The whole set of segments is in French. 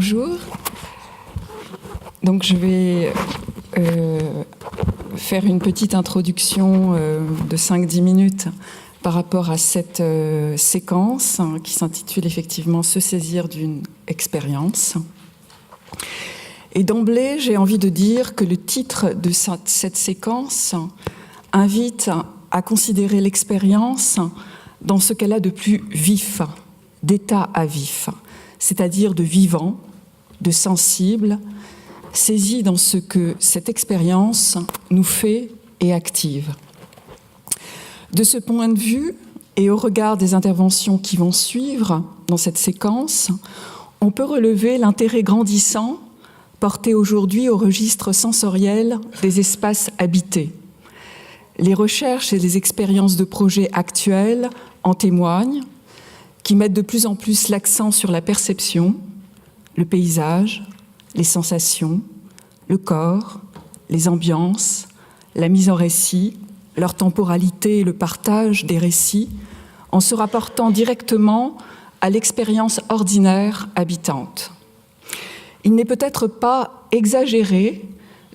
Bonjour. Donc je vais faire une petite introduction de 5-10 minutes par rapport à cette séquence qui s'intitule effectivement « Se saisir d'une expérience ». Et d'emblée, j'ai envie de dire que le titre de cette séquence invite à considérer l'expérience dans ce qu'elle a de plus vif, d'état à vif, c'est-à-dire de vivant, de sensible, saisi dans ce que cette expérience nous fait et active. De ce point de vue, et au regard des interventions qui vont suivre dans cette séquence, on peut relever l'intérêt grandissant porté aujourd'hui au registre sensoriel des espaces habités. Les recherches et les expériences de projets actuels en témoignent, qui mettent de plus en plus l'accent sur la perception, le paysage, les sensations, le corps, les ambiances, la mise en récit, leur temporalité et le partage des récits, en se rapportant directement à l'expérience ordinaire habitante. Il n'est peut-être pas exagéré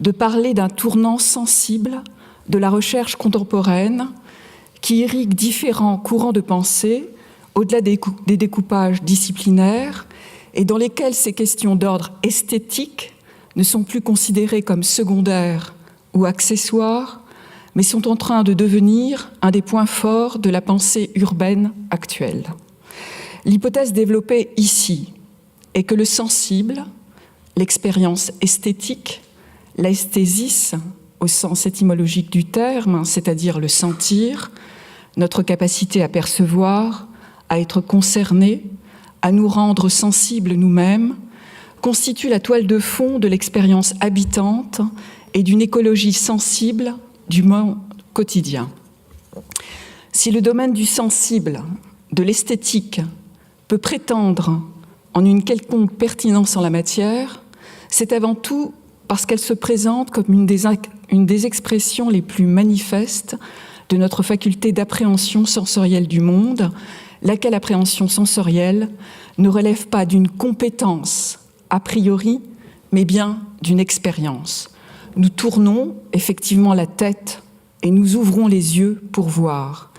de parler d'un tournant sensible de la recherche contemporaine qui irrigue différents courants de pensée au-delà des découpages disciplinaires et dans lesquels ces questions d'ordre esthétique ne sont plus considérées comme secondaires ou accessoires, mais sont en train de devenir un des points forts de la pensée urbaine actuelle. L'hypothèse développée ici est que le sensible, l'expérience esthétique, l'esthésis au sens étymologique du terme, c'est-à-dire le sentir, notre capacité à percevoir, à être concerné, à nous rendre sensibles nous-mêmes, constitue la toile de fond de l'expérience habitante et d'une écologie sensible du monde quotidien. Si le domaine du sensible, de l'esthétique, peut prétendre en une quelconque pertinence en la matière, c'est avant tout parce qu'elle se présente comme une des expressions les plus manifestes de notre faculté d'appréhension sensorielle du monde, laquelle appréhension sensorielle ne relève pas d'une compétence a priori, mais bien d'une expérience. Nous tournons effectivement la tête et nous ouvrons les yeux pour voir,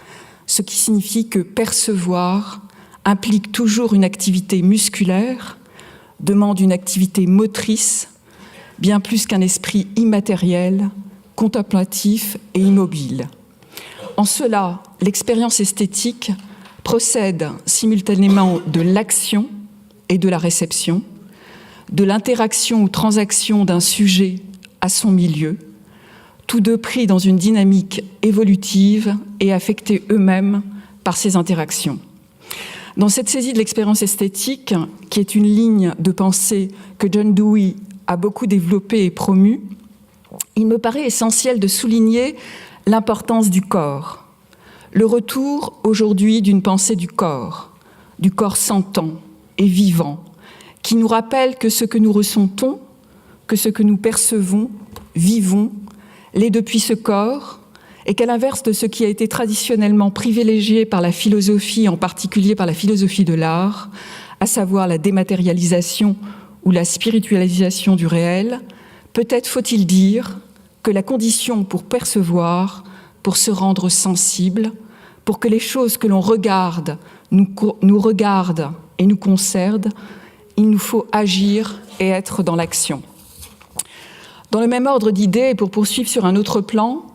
ce qui signifie que percevoir implique toujours une activité musculaire, demande une activité motrice, bien plus qu'un esprit immatériel, contemplatif et immobile. En cela, l'expérience esthétique procède simultanément de l'action et de la réception, de l'interaction ou transaction d'un sujet à son milieu, tous deux pris dans une dynamique évolutive et affectés eux-mêmes par ces interactions. Dans cette saisie de l'expérience esthétique, qui est une ligne de pensée que John Dewey a beaucoup développée et promue, il me paraît essentiel de souligner l'importance du corps, le retour aujourd'hui d'une pensée du corps sentant et vivant, qui nous rappelle que ce que nous ressentons, que ce que nous percevons, vivons, l'est depuis ce corps, et qu'à l'inverse de ce qui a été traditionnellement privilégié par la philosophie, en particulier par la philosophie de l'art, à savoir la dématérialisation ou la spiritualisation du réel, peut-être faut-il dire que la condition pour percevoir, pour se rendre sensible, pour que les choses que l'on regarde nous regardent et nous concernent, il nous faut agir et être dans l'action. Dans le même ordre d'idées, et pour poursuivre sur un autre plan,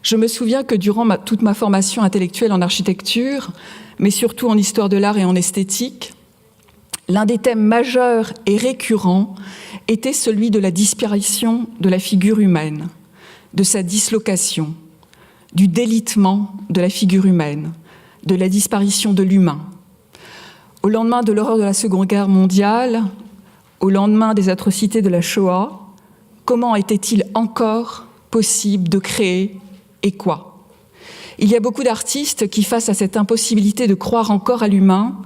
je me souviens que durant toute ma formation intellectuelle en architecture, mais surtout en histoire de l'art et en esthétique, l'un des thèmes majeurs et récurrents était celui de la disparition de la figure humaine, de sa dislocation, du délitement de la figure humaine, de la disparition de l'humain. Au lendemain de l'horreur de la Seconde Guerre mondiale, au lendemain des atrocités de la Shoah, comment était-il encore possible de créer et quoi ? Il y a beaucoup d'artistes qui, face à cette impossibilité de croire encore à l'humain,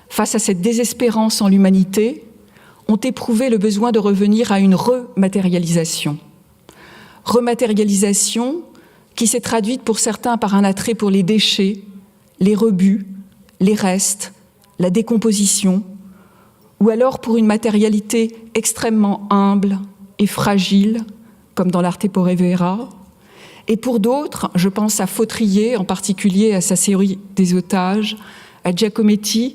face à cette désespérance en l'humanité, ont éprouvé le besoin de revenir à une rematérialisation. Rematérialisation qui s'est traduite pour certains par un attrait pour les déchets, les rebuts, les restes, la décomposition, ou alors pour une matérialité extrêmement humble et fragile, comme dans l'Arte Povera. Et pour d'autres, je pense à Fautrier, en particulier à sa série des otages, à Giacometti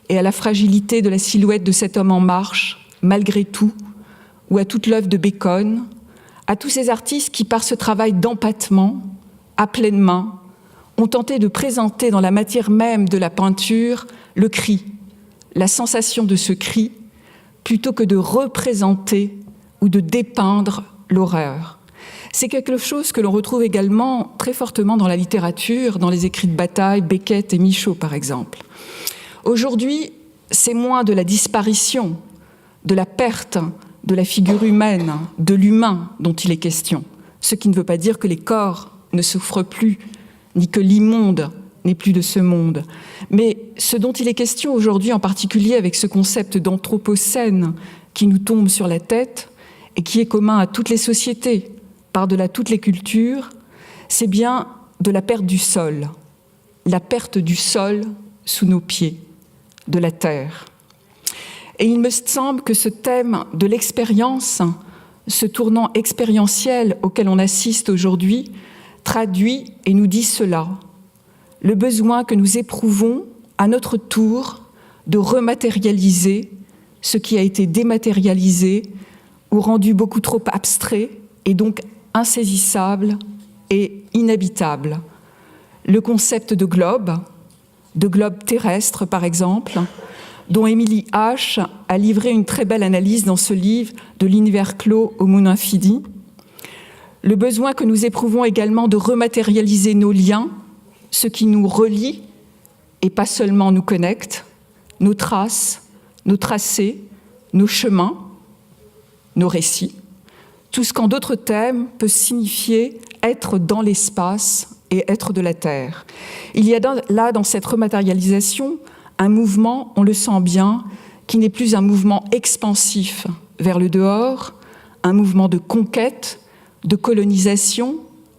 et à la fragilité de la silhouette de cet homme en marche, malgré tout, ou à toute l'œuvre de Bacon, à tous ces artistes qui, par ce travail d'empattement, à pleine main, ont tenté de présenter dans la matière même de la peinture le cri, la sensation de ce cri, plutôt que de représenter ou de dépeindre l'horreur. C'est quelque chose que l'on retrouve également très fortement dans la littérature, dans les écrits de Bataille, Beckett et Michaud par exemple. Aujourd'hui, c'est moins de la disparition, de la perte de la figure humaine, de l'humain dont il est question, ce qui ne veut pas dire que les corps ne souffrent plus, ni que l'immonde n'est plus de ce monde. Mais ce dont il est question aujourd'hui, en particulier avec ce concept d'anthropocène qui nous tombe sur la tête et qui est commun à toutes les sociétés, par-delà toutes les cultures, c'est bien de la perte du sol sous nos pieds, de la terre. Et il me semble que ce thème de l'expérience, ce tournant expérientiel auquel on assiste aujourd'hui, traduit et nous dit cela, le besoin que nous éprouvons à notre tour de rematérialiser ce qui a été dématérialisé ou rendu beaucoup trop abstrait et donc insaisissable et inhabitable. Le concept de globe terrestre par exemple, dont Émilie H. a livré une très belle analyse dans ce livre de l'univers clos au monde infini. Le besoin que nous éprouvons également de rematérialiser nos liens, ce qui nous relie et pas seulement nous connecte, nos traces, nos tracés, nos chemins, nos récits, tout ce qu'en d'autres termes peut signifier être dans l'espace et être de la Terre. Il y a là, dans cette rematérialisation, un mouvement, on le sent bien, qui n'est plus un mouvement expansif vers le dehors, un mouvement de conquête, de colonisation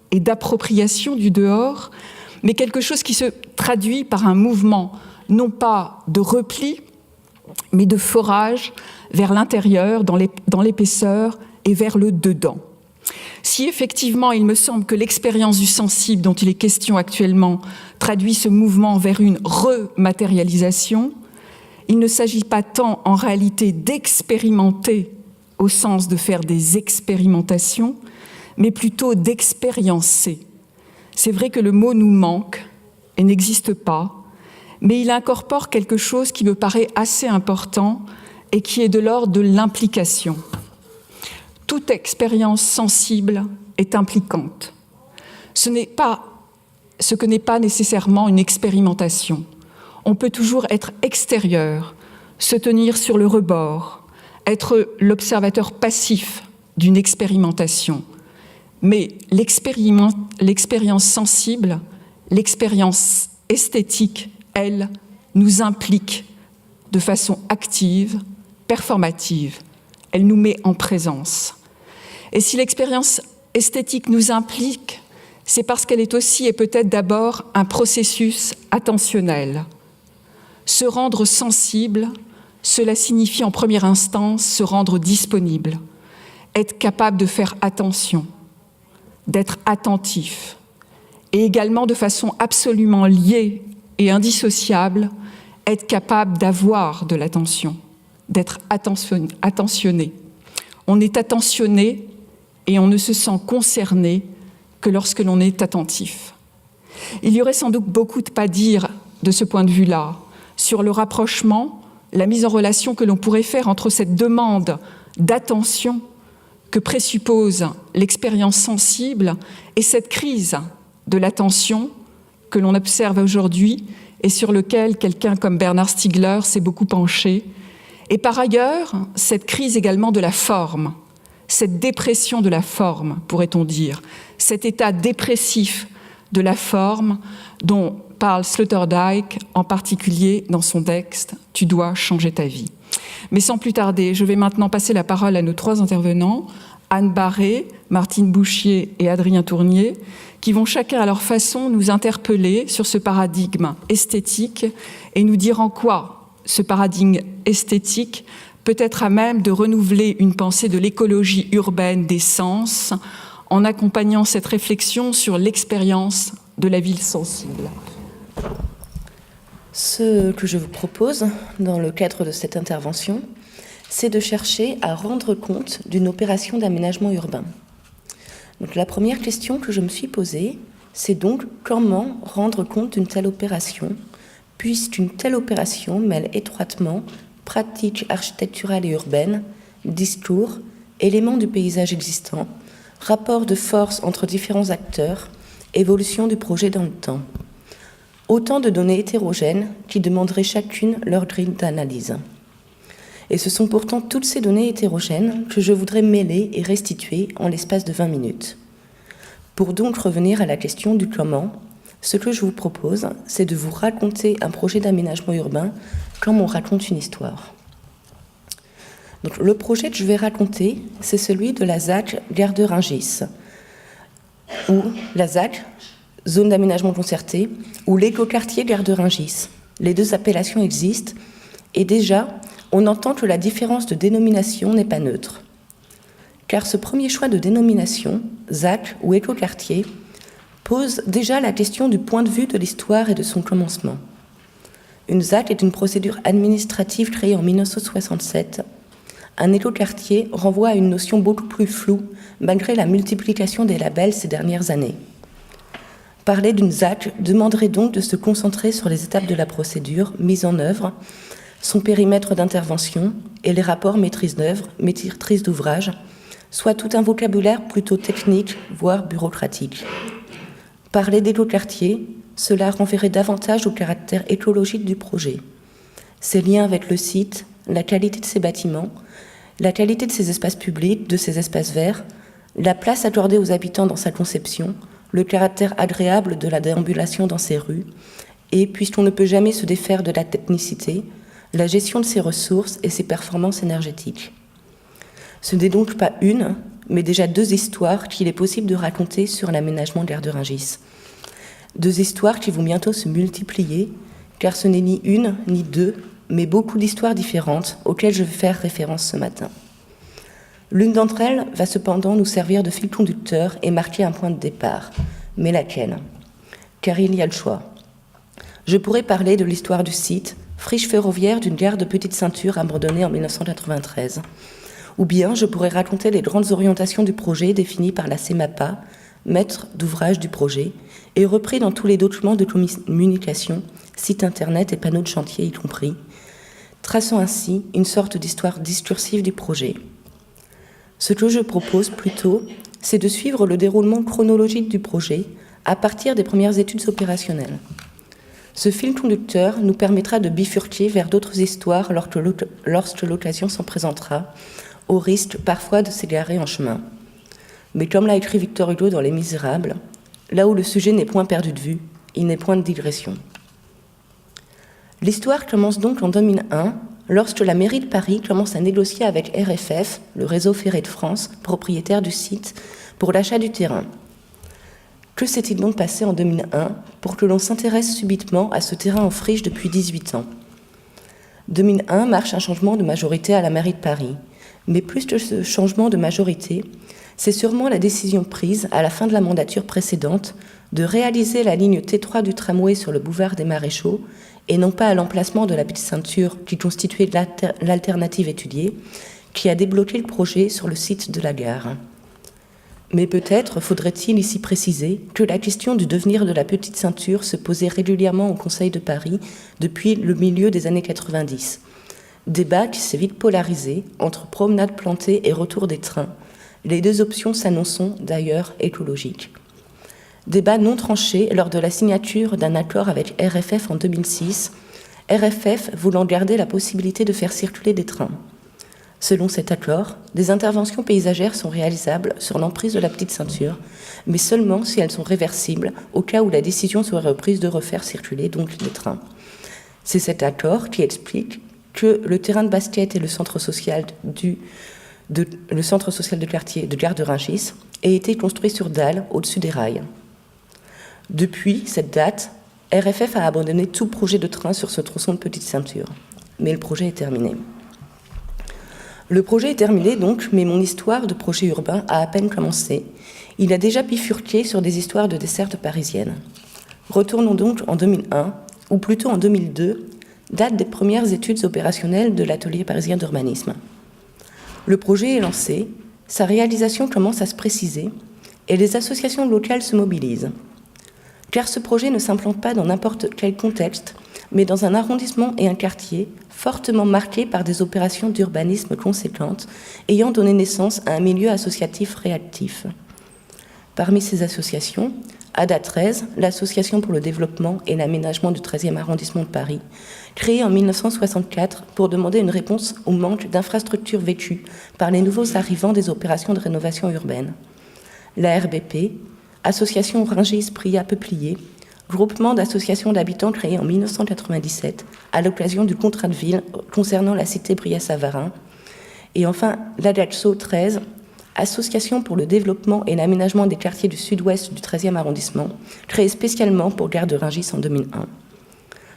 et d'appropriation du dehors, mais quelque chose qui se traduit par un mouvement, non pas de repli, mais de forage vers l'intérieur, dans l'épaisseur et vers le dedans. Si effectivement il me semble que l'expérience du sensible dont il est question actuellement traduit ce mouvement vers une rematérialisation, il ne s'agit pas tant en réalité d'expérimenter au sens de faire des expérimentations, mais plutôt d'expériencer. C'est vrai que le mot nous manque et n'existe pas, mais il incorpore quelque chose qui me paraît assez important et qui est de l'ordre de l'implication. Toute expérience sensible est impliquante. Ce que n'est pas nécessairement une expérimentation. On peut toujours être extérieur, se tenir sur le rebord, être l'observateur passif d'une expérimentation. Mais l'expérience sensible, l'expérience esthétique, elle, nous implique de façon active, performative. Elle nous met en présence. Et si l'expérience esthétique nous implique, c'est parce qu'elle est aussi et peut-être d'abord un processus attentionnel. Se rendre sensible, cela signifie en première instance se rendre disponible, être capable de faire attention, d'être attentif, et également de façon absolument liée et indissociable, être capable d'avoir de l'attention, d'être attentionné. On est attentionné et on ne se sent concerné que lorsque l'on est attentif. Il y aurait sans doute beaucoup à dire de ce point de vue-là, sur le rapprochement, la mise en relation que l'on pourrait faire entre cette demande d'attention que présuppose l'expérience sensible et cette crise de l'attention que l'on observe aujourd'hui et sur lequel quelqu'un comme Bernard Stiegler s'est beaucoup penché. Et par ailleurs, cette crise également de la forme, cette dépression de la forme, pourrait-on dire, cet état dépressif de la forme dont parle Sloterdijk, en particulier dans son texte « Tu dois changer ta vie ». Mais sans plus tarder, je vais maintenant passer la parole à nos trois intervenants, Anne Barré, Martine Bouchier et Adrien Tournier, qui vont chacun à leur façon nous interpeller sur ce paradigme esthétique et nous dire en quoi ce paradigme esthétique peut être à même de renouveler une pensée de l'écologie urbaine des sens en accompagnant cette réflexion sur l'expérience de la ville sensible. Ce que je vous propose dans le cadre de cette intervention, c'est de chercher à rendre compte d'une opération d'aménagement urbain. Donc, la première question que je me suis posée, c'est donc comment rendre compte d'une telle opération, puisqu'une telle opération mêle étroitement pratiques architecturales et urbaines, discours, éléments du paysage existant, rapport de force entre différents acteurs, évolution du projet dans le temps. Autant de données hétérogènes qui demanderaient chacune leur grille d'analyse. Et ce sont pourtant toutes ces données hétérogènes que je voudrais mêler et restituer en l'espace de 20 minutes. Pour donc revenir à la question du comment, ce que je vous propose, c'est de vous raconter un projet d'aménagement urbain comme on raconte une histoire. Donc, le projet que je vais raconter, c'est celui de la ZAC Gare de Rungis, ou la ZAC, zone d'aménagement concerté, ou l'écoquartier Gare de Rungis. Les deux appellations existent, et déjà, on entend que la différence de dénomination n'est pas neutre. Car ce premier choix de dénomination, ZAC ou écoquartier, pose déjà la question du point de vue de l'histoire et de son commencement. Une ZAC est une procédure administrative créée en 1967. Un écoquartier renvoie à une notion beaucoup plus floue, malgré la multiplication des labels ces dernières années. Parler d'une ZAC demanderait donc de se concentrer sur les étapes de la procédure mise en œuvre, son périmètre d'intervention et les rapports maîtrise d'œuvre, maîtrise d'ouvrage, soit tout un vocabulaire plutôt technique, voire bureaucratique. Parler d'écoquartier, cela renverrait davantage au caractère écologique du projet. Ses liens avec le site, la qualité de ses bâtiments, la qualité de ses espaces publics, de ses espaces verts, la place accordée aux habitants dans sa conception, le caractère agréable de la déambulation dans ses rues, et, puisqu'on ne peut jamais se défaire de la technicité, la gestion de ses ressources et ses performances énergétiques. Ce n'est donc pas une, mais déjà deux histoires qu'il est possible de raconter sur l'aménagement Gare de Rungis. Deux histoires qui vont bientôt se multiplier, car ce n'est ni une ni deux, mais beaucoup d'histoires différentes auxquelles je vais faire référence ce matin. L'une d'entre elles va cependant nous servir de fil conducteur et marquer un point de départ. Mais laquelle ? Car il y a le choix. Je pourrais parler de l'histoire du site, friche ferroviaire d'une gare de Petite Ceinture abandonnée en 1993. Ou bien je pourrais raconter les grandes orientations du projet définies par la CEMAPA, maître d'ouvrage du projet, et repris dans tous les documents de communication, sites internet et panneaux de chantier y compris, traçant ainsi une sorte d'histoire discursive du projet. Ce que je propose plutôt, c'est de suivre le déroulement chronologique du projet à partir des premières études opérationnelles. Ce fil conducteur nous permettra de bifurquer vers d'autres histoires lorsque l'occasion s'en présentera, au risque parfois de s'égarer en chemin. Mais comme l'a écrit Victor Hugo dans Les Misérables, là où le sujet n'est point perdu de vue, il n'est point de digression. L'histoire commence donc en 2001, lorsque la mairie de Paris commence à négocier avec RFF, le réseau ferré de France, propriétaire du site, pour l'achat du terrain. Que s'est-il donc passé en 2001 pour que l'on s'intéresse subitement à ce terrain en friche depuis 18 ans ? 2001 marque un changement de majorité à la mairie de Paris. Mais plus que ce changement de majorité, c'est sûrement la décision prise à la fin de la mandature précédente de réaliser la ligne T3 du tramway sur le boulevard des Maréchaux et non pas à l'emplacement de la Petite Ceinture qui constituait l'alternative étudiée, qui a débloqué le projet sur le site de la gare. Mais peut-être faudrait-il ici préciser que la question du devenir de la Petite Ceinture se posait régulièrement au Conseil de Paris depuis le milieu des années 90. Débat qui s'est vite polarisé entre promenade plantée et retour des trains. Les deux options s'annonçant d'ailleurs écologiques. Débat non tranché lors de la signature d'un accord avec RFF en 2006, RFF voulant garder la possibilité de faire circuler des trains. Selon cet accord, des interventions paysagères sont réalisables sur l'emprise de la Petite Ceinture, mais seulement si elles sont réversibles, au cas où la décision serait reprise de refaire circuler donc les trains. C'est cet accord qui explique que le terrain de basket et le centre social de quartier de Gare de Rungis aient été construits sur dalles au-dessus des rails. Depuis cette date, RFF a abandonné tout projet de train sur ce tronçon de Petite Ceinture. mais le projet est terminé. Le projet est terminé donc, mais mon histoire de projet urbain a à peine commencé. Il a déjà bifurqué sur des histoires de desserte parisienne. Retournons donc en 2001, ou plutôt en 2002, date des premières études opérationnelles de l'atelier parisien d'urbanisme. Le projet est lancé, sa réalisation commence à se préciser, et les associations locales se mobilisent. Car ce projet ne s'implante pas dans n'importe quel contexte, mais dans un arrondissement et un quartier fortement marqués par des opérations d'urbanisme conséquentes, ayant donné naissance à un milieu associatif réactif. Parmi ces associations, ADA 13, l'Association pour le développement et l'aménagement du 13e arrondissement de Paris, créée en 1964 pour demander une réponse au manque d'infrastructures vécues par les nouveaux arrivants des opérations de rénovation urbaine. La RBP, Association Rungis-Pria-Peuplier, groupement d'associations d'habitants créé en 1997 à l'occasion du contrat de ville concernant la cité Bria-Savarin. Et enfin, l'ADACSO 13, Association pour le développement et l'aménagement des quartiers du sud-ouest du 13e arrondissement, créée spécialement pour Gare de Rungis en 2001.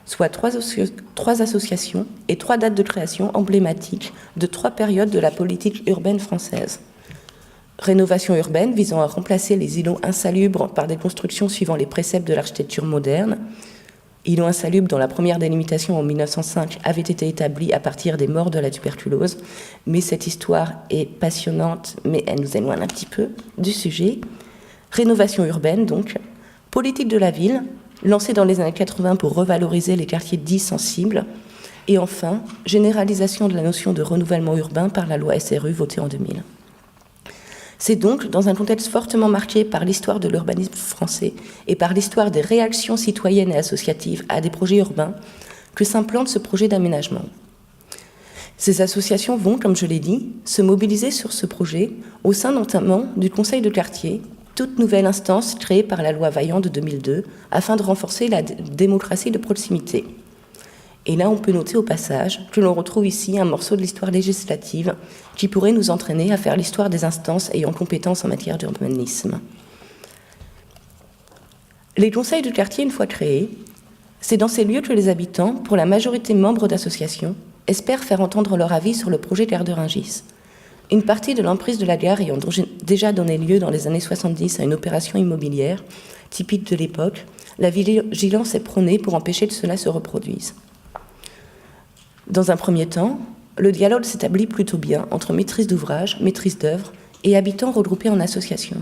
Soit trois associations et 3 dates de création emblématiques de 3 périodes de la politique urbaine française. Rénovation urbaine visant à remplacer les îlots insalubres par des constructions suivant les préceptes de l'architecture moderne. Îlots insalubres dont la première délimitation en 1905 avait été établie à partir des morts de la tuberculose. Mais cette histoire est passionnante, mais elle nous éloigne un petit peu du sujet. Rénovation urbaine, donc. Politique de la ville, lancée dans les années 80 pour revaloriser les quartiers dits sensibles. Et enfin, généralisation de la notion de renouvellement urbain par la loi SRU votée en 2000. C'est donc dans un contexte fortement marqué par l'histoire de l'urbanisme français et par l'histoire des réactions citoyennes et associatives à des projets urbains que s'implante ce projet d'aménagement. Ces associations vont, comme je l'ai dit, se mobiliser sur ce projet au sein notamment du Conseil de quartier, toute nouvelle instance créée par la loi Vaillant de 2002 afin de renforcer la démocratie de proximité. Et là, on peut noter au passage que l'on retrouve ici un morceau de l'histoire législative qui pourrait nous entraîner à faire l'histoire des instances ayant compétence en matière d'urbanisme. Les conseils de quartier, une fois créés, c'est dans ces lieux que les habitants, pour la majorité membres d'associations, espèrent faire entendre leur avis sur le projet Gare de Rungis. Une partie de l'emprise de la gare ayant déjà donné lieu dans les années 70 à une opération immobilière typique de l'époque, la vigilance est prônée pour empêcher que cela se reproduise. Dans un premier temps, le dialogue s'établit plutôt bien entre maîtrise d'ouvrage, maîtrise d'œuvre et habitants regroupés en associations.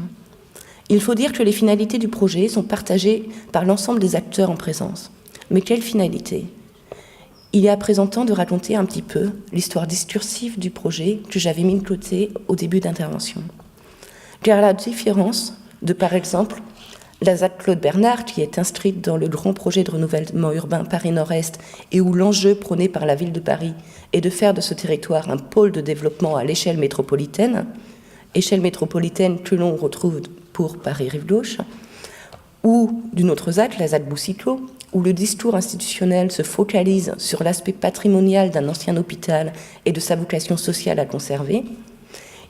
Il faut dire que les finalités du projet sont partagées par l'ensemble des acteurs en présence. Mais quelle finalité ? Il est à présent temps de raconter un petit peu l'histoire discursive du projet que j'avais mis de côté au début d'intervention. Car à la différence de, par exemple, la ZAC Claude Bernard, qui est inscrite dans le grand projet de renouvellement urbain Paris Nord-Est et où l'enjeu prôné par la ville de Paris est de faire de ce territoire un pôle de développement à l'échelle métropolitaine que l'on retrouve pour Paris Rive-Gauche, ou d'une autre ZAC, la ZAC Boussicot, où le discours institutionnel se focalise sur l'aspect patrimonial d'un ancien hôpital et de sa vocation sociale à conserver.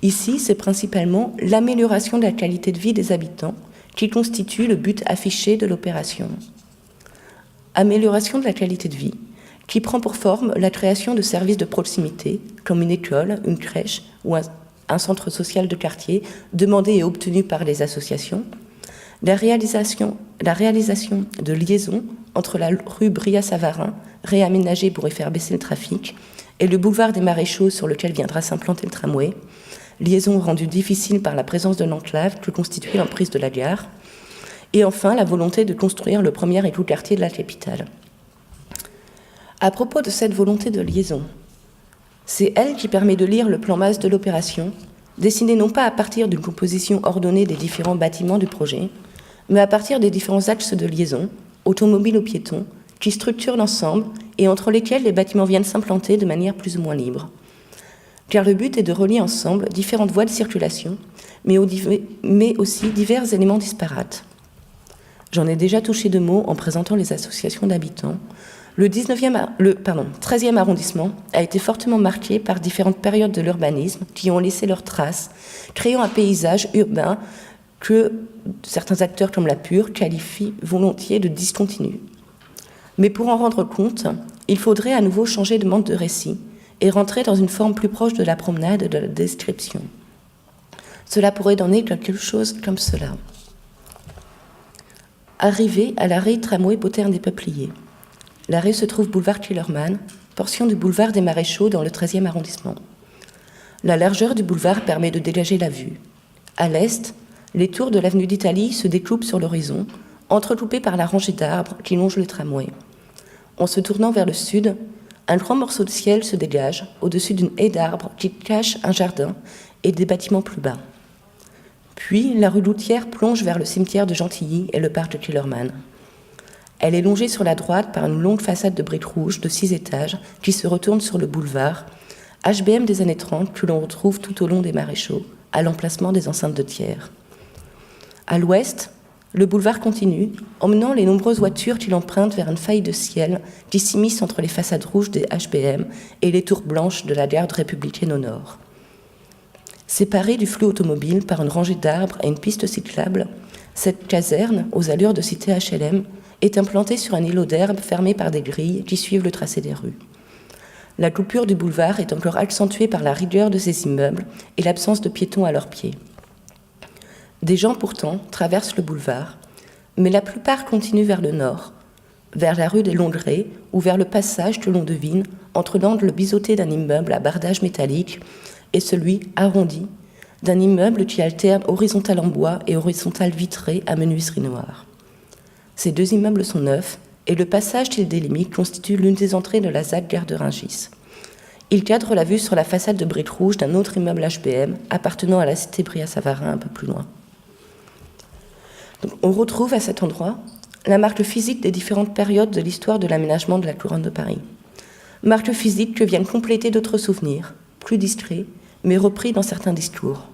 Ici, c'est principalement l'amélioration de la qualité de vie des habitants qui constitue le but affiché de l'opération. Amélioration de la qualité de vie, qui prend pour forme la création de services de proximité, comme une école, une crèche ou un centre social de quartier, demandé et obtenu par les associations, la réalisation de liaisons entre la rue Bria-Savarin, réaménagée pour y faire baisser le trafic, et le boulevard des Maréchaux sur lequel viendra s'implanter le tramway, liaison rendue difficile par la présence de l'enclave que constituait l'emprise de la gare, et enfin la volonté de construire le premier écoquartier de la capitale. À propos de cette volonté de liaison, c'est elle qui permet de lire le plan masse de l'opération, dessiné non pas à partir d'une composition ordonnée des différents bâtiments du projet, mais à partir des différents axes de liaison, automobiles ou piétons, qui structurent l'ensemble et entre lesquels les bâtiments viennent s'implanter de manière plus ou moins libre. Car le but est de relier ensemble différentes voies de circulation, mais aussi divers éléments disparates. J'en ai déjà touché 2 mots en présentant les associations d'habitants. Le 13e arrondissement a été fortement marqué par différentes périodes de l'urbanisme qui ont laissé leurs traces, créant un paysage urbain que certains acteurs comme la Pure qualifient volontiers de discontinu. Mais pour en rendre compte, il faudrait à nouveau changer de mode de récit et rentrer dans une forme plus proche de la promenade et de la description. Cela pourrait donner quelque chose comme cela. Arrivé à l'arrêt tramway Poterne des Peupliers. L'arrêt se trouve boulevard Kellermann, portion du boulevard des Maréchaux dans le 13e arrondissement. La largeur du boulevard permet de dégager la vue. À l'est, les tours de l'avenue d'Italie se découpent sur l'horizon, entrecoupées par la rangée d'arbres qui longe le tramway. En se tournant vers le sud, un grand morceau de ciel se dégage au-dessus d'une haie d'arbres qui cache un jardin et des bâtiments plus bas. Puis, la rue Loutière plonge vers le cimetière de Gentilly et le parc de Kellermann. Elle est longée sur la droite par une longue façade de briques rouges de 6 étages qui se retourne sur le boulevard, HBM des années 30 que l'on retrouve tout au long des Maréchaux, à l'emplacement des enceintes de Thiers. À l'ouest, le boulevard continue, emmenant les nombreuses voitures qui l'empruntent vers une faille de ciel qui s'immisce entre les façades rouges des HBM et les tours blanches de la garde républicaine au nord. Séparée du flux automobile par une rangée d'arbres et une piste cyclable, cette caserne, aux allures de cité HLM, est implantée sur un îlot d'herbe fermé par des grilles qui suivent le tracé des rues. La coupure du boulevard est encore accentuée par la rigueur de ces immeubles et l'absence de piétons à leurs pieds. Des gens, pourtant, traversent le boulevard, mais la plupart continuent vers le nord, vers la rue des Longrets ou vers le passage que l'on devine entre l'angle biseauté d'un immeuble à bardage métallique et celui arrondi d'un immeuble qui alterne horizontal en bois et horizontal vitré à menuiserie noire. Ces deux immeubles sont neufs et le passage qu'ils délimitent constitue l'une des entrées de la ZAC Gare de Rungis. Il cadre la vue sur la façade de briques rouges d'un autre immeuble HBM appartenant à la cité Bria-Savarin un peu plus loin. Donc, on retrouve à cet endroit la marque physique des différentes périodes de l'histoire de l'aménagement de la couronne de Paris. Marque physique que viennent compléter d'autres souvenirs, plus discrets, mais repris dans certains discours.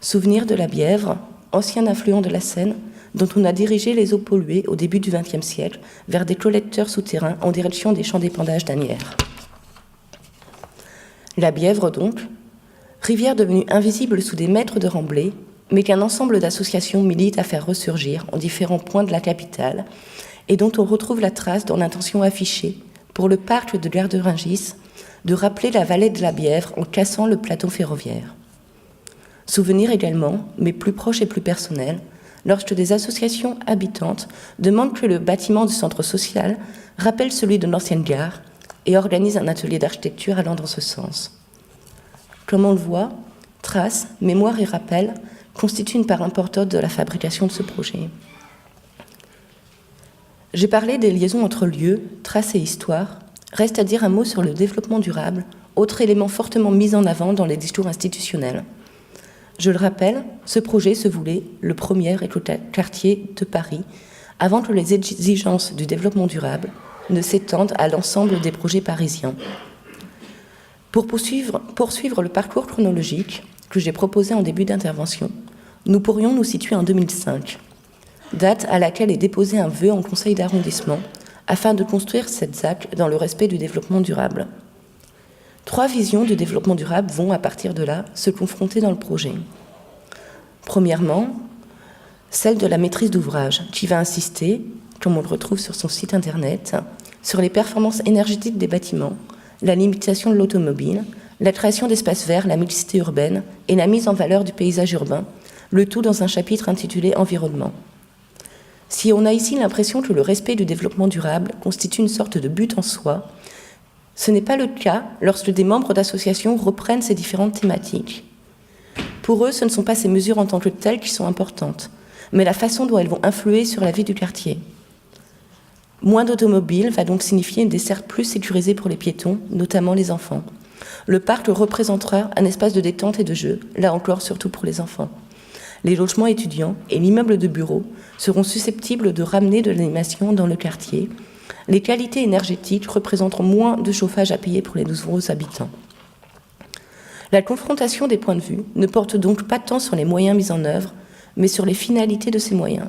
Souvenir de la Bièvre, ancien affluent de la Seine, dont on a dirigé les eaux polluées au début du XXe siècle vers des collecteurs souterrains en direction des champs d'épandage d'Asnières. La Bièvre, donc, rivière devenue invisible sous des mètres de remblai, mais qu'un ensemble d'associations milite à faire ressurgir en différents points de la capitale et dont on retrouve la trace dans l'intention affichée pour le parc de Gare de Rungis de rappeler la vallée de la Bièvre en cassant le plateau ferroviaire. Souvenir également, mais plus proche et plus personnel, lorsque des associations habitantes demandent que le bâtiment du centre social rappelle celui de l'ancienne gare et organisent un atelier d'architecture allant dans ce sens. Comme on le voit, traces, mémoire et rappel constituent une part importante de la fabrication de ce projet. J'ai parlé des liaisons entre lieux, traces et histoire. Reste à dire un mot sur le développement durable, autre élément fortement mis en avant dans les discours institutionnels. Je le rappelle, ce projet se voulait le premier écoquartier de Paris, avant que les exigences du développement durable ne s'étendent à l'ensemble des projets parisiens. Pour poursuivre le parcours chronologique que j'ai proposé en début d'intervention, nous pourrions nous situer en 2005, date à laquelle est déposé un vœu en conseil d'arrondissement afin de construire cette ZAC dans le respect du développement durable. 3 visions du développement durable vont, à partir de là, se confronter dans le projet. Premièrement, celle de la maîtrise d'ouvrage, qui va insister, comme on le retrouve sur son site internet, sur les performances énergétiques des bâtiments, la limitation de l'automobile, la création d'espaces verts, la mixité urbaine et la mise en valeur du paysage urbain, le tout dans un chapitre intitulé « Environnement ». Si on a ici l'impression que le respect du développement durable constitue une sorte de but en soi, ce n'est pas le cas lorsque des membres d'associations reprennent ces différentes thématiques. Pour eux, ce ne sont pas ces mesures en tant que telles qui sont importantes, mais la façon dont elles vont influer sur la vie du quartier. Moins d'automobiles va donc signifier une desserte plus sécurisée pour les piétons, notamment les enfants. Le parc représentera un espace de détente et de jeu, là encore surtout pour les enfants. Les logements étudiants et l'immeuble de bureaux seront susceptibles de ramener de l'animation dans le quartier. Les qualités énergétiques représenteront moins de chauffage à payer pour les nouveaux habitants. La confrontation des points de vue ne porte donc pas tant sur les moyens mis en œuvre, mais sur les finalités de ces moyens.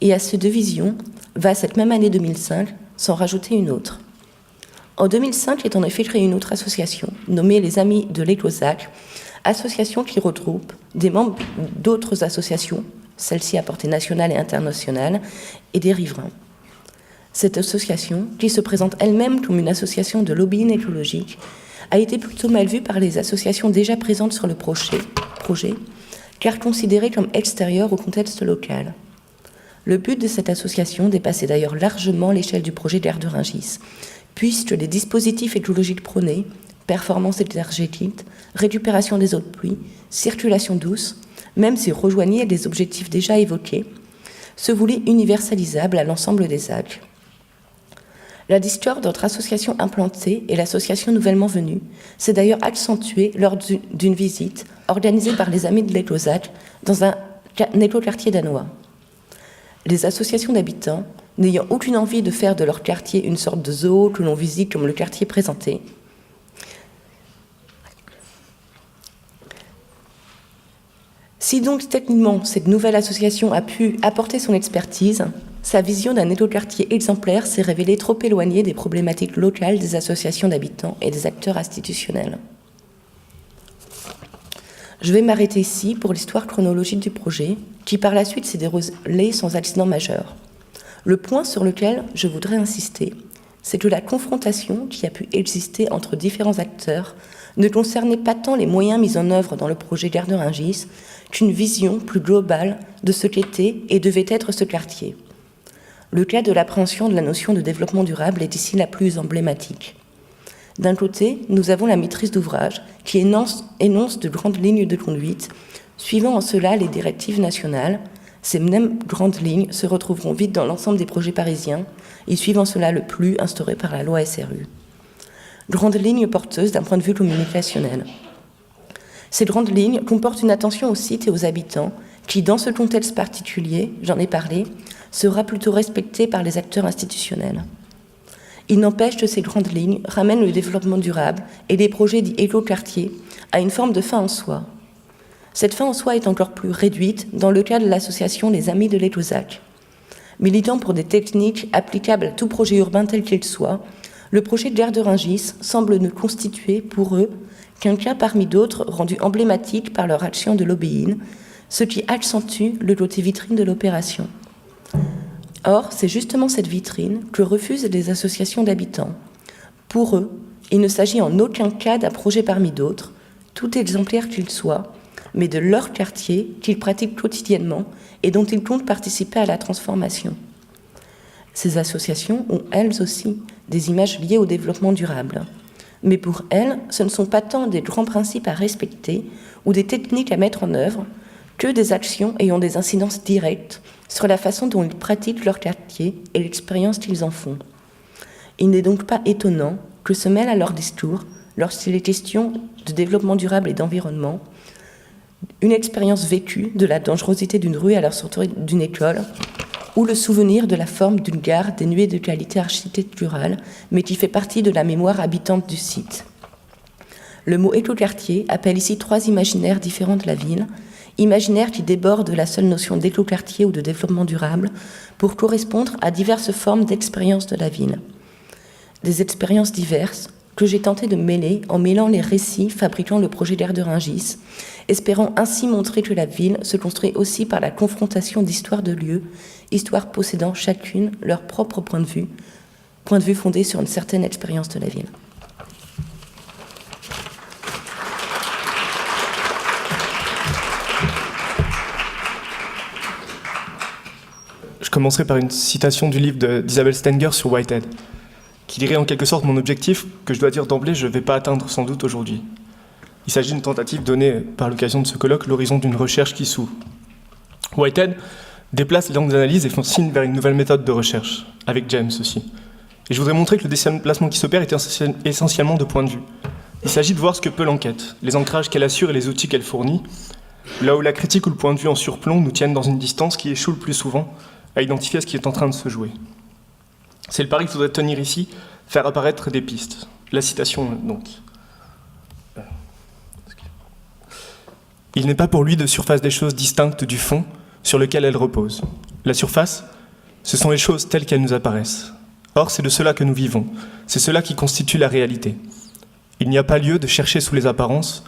Et à ces deux visions va cette même année 2005 s'en rajouter une autre. En 2005 est en effet créée une autre association, nommée les Amis de l'Écozac, association qui regroupe des membres d'autres associations, celles-ci à portée nationale et internationale, et des riverains. Cette association, qui se présente elle-même comme une association de lobbying écologique, a été plutôt mal vue par les associations déjà présentes sur le projet, car considérée comme extérieure au contexte local. Le but de cette association dépassait d'ailleurs largement l'échelle du projet d'aire de Rungis, puisque les dispositifs écologiques prônés, performance énergétique, récupération des eaux de pluie, circulation douce, même s'ils rejoignaient les objectifs déjà évoqués, se voulaient universalisables à l'ensemble des actes. La discorde entre associations implantées et l'association nouvellement venue s'est d'ailleurs accentuée lors d'une visite organisée par les Amis de l'Écosac dans un écoquartier danois. Les associations d'habitants, n'ayant aucune envie de faire de leur quartier une sorte de zoo que l'on visite comme le quartier présenté, si donc techniquement cette nouvelle association a pu apporter son expertise, sa vision d'un écoquartier exemplaire s'est révélée trop éloignée des problématiques locales des associations d'habitants et des acteurs institutionnels. Je vais m'arrêter ici pour l'histoire chronologique du projet, qui par la suite s'est déroulée sans accident majeur. Le point sur lequel je voudrais insister, c'est que la confrontation qui a pu exister entre différents acteurs ne concernait pas tant les moyens mis en œuvre dans le projet Gare de Rungis qu'une vision plus globale de ce qu'était et devait être ce quartier. Le cas de l'appréhension de la notion de développement durable est ici la plus emblématique. D'un côté, nous avons la maîtrise d'ouvrage qui énonce de grandes lignes de conduite, suivant en cela les directives nationales. Ces mêmes grandes lignes se retrouveront vite dans l'ensemble des projets parisiens et suivant cela le plus instauré par la loi SRU. Grandes lignes porteuses d'un point de vue communicationnel. Ces grandes lignes comportent une attention aux sites et aux habitants qui, dans ce contexte particulier, j'en ai parlé, sera plutôt respecté par les acteurs institutionnels. Il n'empêche que ces grandes lignes ramènent le développement durable et les projets dits éco-quartiers à une forme de fin en soi. Cette fin en soi est encore plus réduite dans le cas de l'association Les Amis de l'Écosac. Militant pour des techniques applicables à tout projet urbain tel qu'il soit, le projet de Gare de Rungis semble ne constituer pour eux qu'un cas parmi d'autres rendu emblématique par leur action de lobbying, ce qui accentue le côté vitrine de l'opération. Or, c'est justement cette vitrine que refusent les associations d'habitants. Pour eux, il ne s'agit en aucun cas d'un projet parmi d'autres, tout exemplaire qu'il soit, mais de leur quartier qu'ils pratiquent quotidiennement et dont ils comptent participer à la transformation. Ces associations ont elles aussi des images liées au développement durable. Mais pour elles, ce ne sont pas tant des grands principes à respecter ou des techniques à mettre en œuvre que des actions ayant des incidences directes sur la façon dont ils pratiquent leur quartier et l'expérience qu'ils en font. Il n'est donc pas étonnant que se mêle à leur discours, lorsqu'il est question de développement durable et d'environnement, une expérience vécue de la dangerosité d'une rue à leur sortie d'une école, ou le souvenir de la forme d'une gare dénuée de qualité architecturale, mais qui fait partie de la mémoire habitante du site. Le mot écoquartier appelle ici 3 imaginaires différents de la ville, imaginaires qui débordent de la seule notion d'écoquartier ou de développement durable pour correspondre à diverses formes d'expériences de la ville. Des expériences diverses que j'ai tenté de mêler en mêlant les récits fabriquant le projet d'Aire de Rungis, espérant ainsi montrer que la ville se construit aussi par la confrontation d'histoires de lieux, histoires possédant chacune leur propre point de vue fondé sur une certaine expérience de la ville. Je commencerai par une citation du livre d'Isabelle Stenger sur Whitehead, qui dirait en quelque sorte mon objectif, que je dois dire d'emblée, je ne vais pas atteindre sans doute aujourd'hui. Il s'agit d'une tentative donnée par l'occasion de ce colloque l'horizon d'une recherche qui s'ouvre. Whitehead déplace les langues d'analyse et font signe vers une nouvelle méthode de recherche, avec James aussi. Et je voudrais montrer que le déplacement qui s'opère est essentiellement de point de vue. Il s'agit de voir ce que peut l'enquête, les ancrages qu'elle assure et les outils qu'elle fournit, là où la critique ou le point de vue en surplomb nous tiennent dans une distance qui échoue le plus souvent à identifier ce qui est en train de se jouer. C'est le pari qu'il faudrait tenir ici, faire apparaître des pistes. La citation, donc. Il n'est pas pour lui de surface des choses distinctes du fond sur lequel elles reposent. La surface, ce sont les choses telles qu'elles nous apparaissent. Or, c'est de cela que nous vivons. C'est cela qui constitue la réalité. Il n'y a pas lieu de chercher sous les apparences.